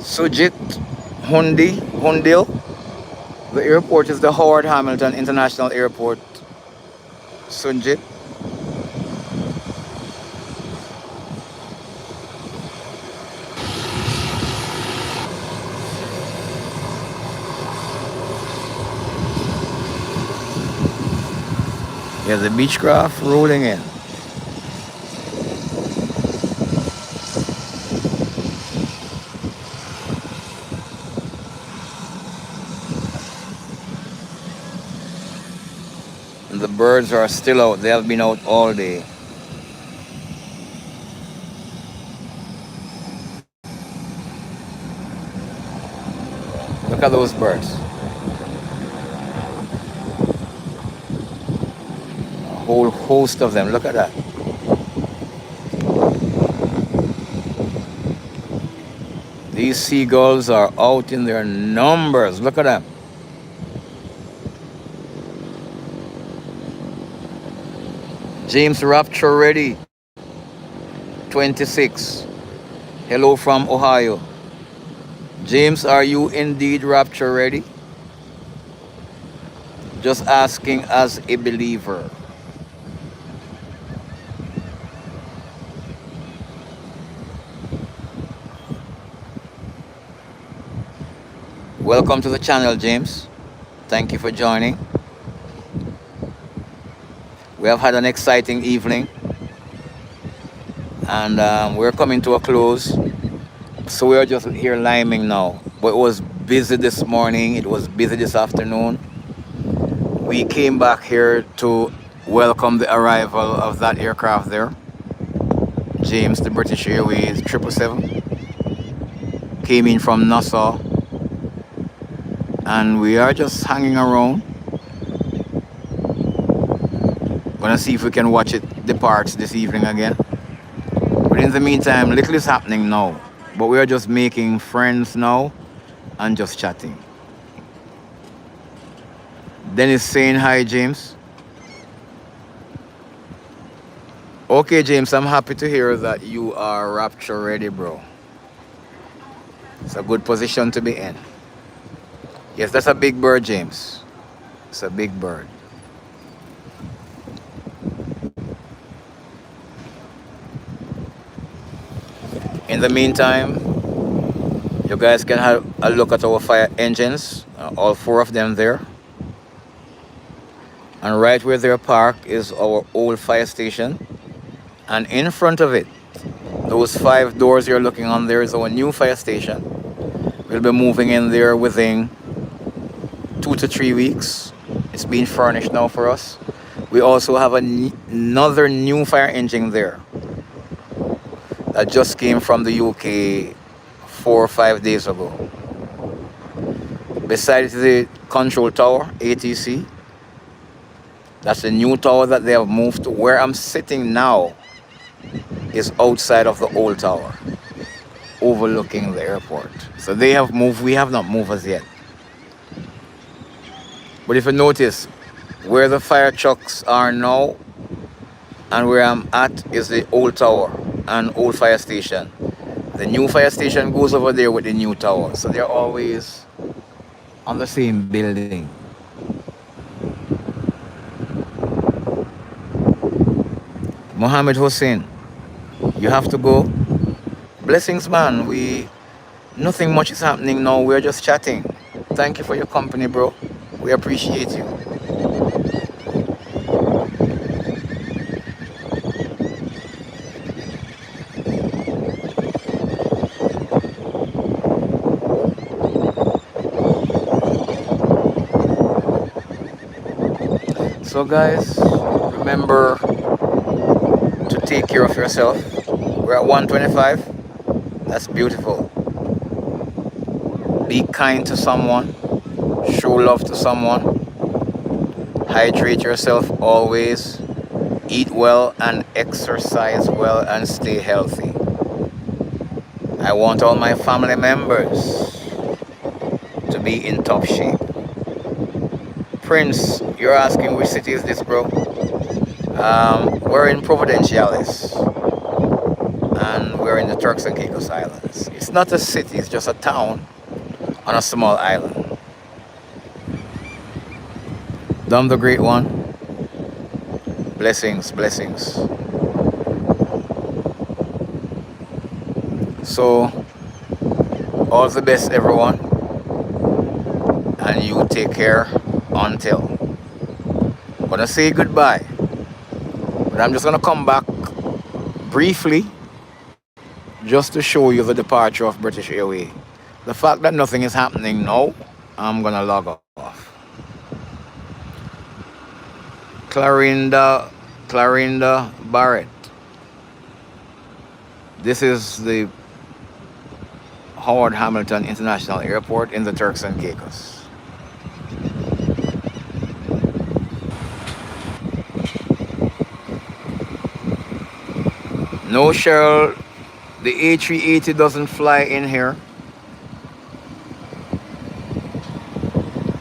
Sujit Hundil. The airport is the Howard Hamilton International Airport. Sunjit. Yeah, the Beechcraft rolling in. And the birds are still out. They have been out all day. Look at those birds. A whole host of them. Look at that. These seagulls are out in their numbers. Look at them. James Rapture ready. 26. Hello from Ohio. James, are you indeed rapture ready? Just asking as a believer. Welcome to the channel, James. Thank you for joining. We have had an exciting evening, and we're coming to a close. So we are just here liming now. But it was busy this morning. It was busy this afternoon. We came back here to welcome the arrival of that aircraft there. James, the British Airways 777, came in from Nassau. And we are just hanging around. Gonna see if we can watch it depart this evening again. But in the meantime, little is happening now. But we are just making friends now and just chatting. Dennis saying hi, James. Okay, James, I'm happy to hear that you are rapture ready, bro. It's a good position to be in. Yes, that's a big bird, James. It's a big bird. In the meantime, you guys can have a look at our fire engines, all four of them there. And right where they're parked is our old fire station. And in front of it, those 5 doors you're looking on there is our new fire station. We'll be moving in there within 2 to 3 weeks. It's being furnished now for us. We also have another new fire engine there that just came from the UK 4 or 5 days ago. Beside the control tower, ATC, that's the new tower that they have moved to. Where I'm sitting now is outside of the old tower, overlooking the airport. So they have moved, we have not moved as yet. But if you notice, where the fire trucks are now and where I'm at is the old tower and old fire station. The new fire station goes over there with the new tower. So they're always on the same building. Mohammed Hussein, you have to go. Blessings, man. Nothing much is happening now. We're just chatting. Thank you for your company, bro. We appreciate you. So, guys, remember to take care of yourself. We're at 125. That's beautiful. Be kind to someone, show love to someone, hydrate yourself always, eat well and exercise well and stay healthy. I want all my family members to be in top shape. Prince, you're asking which city is this, bro? We're in Providenciales and we're in the Turks and Caicos Islands. It's not a city, it's just a town on a small island. Dom the Great One, blessings, blessings. So, all the best, everyone, and you take care until. I'm gonna say goodbye, but I'm just gonna come back briefly just to show you the departure of British Airways. The fact that nothing is happening now, I'm gonna log off. Clarinda Barrett. This is the Howard Hamilton International Airport in the Turks and Caicos. No, Cheryl, the A380 doesn't fly in here.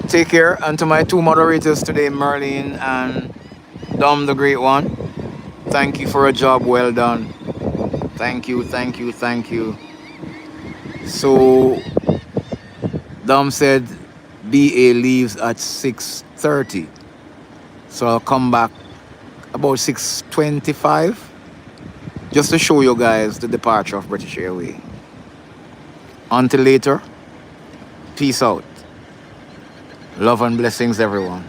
Take care, and to my two moderators today, Merlin and Dom the Great One, thank you for a job well done. Thank you, thank you, thank you. So, Dom said BA leaves at 6:30. So I'll come back about 6:25 just to show you guys the departure of British Airways. Until later, peace out. Love and blessings, everyone.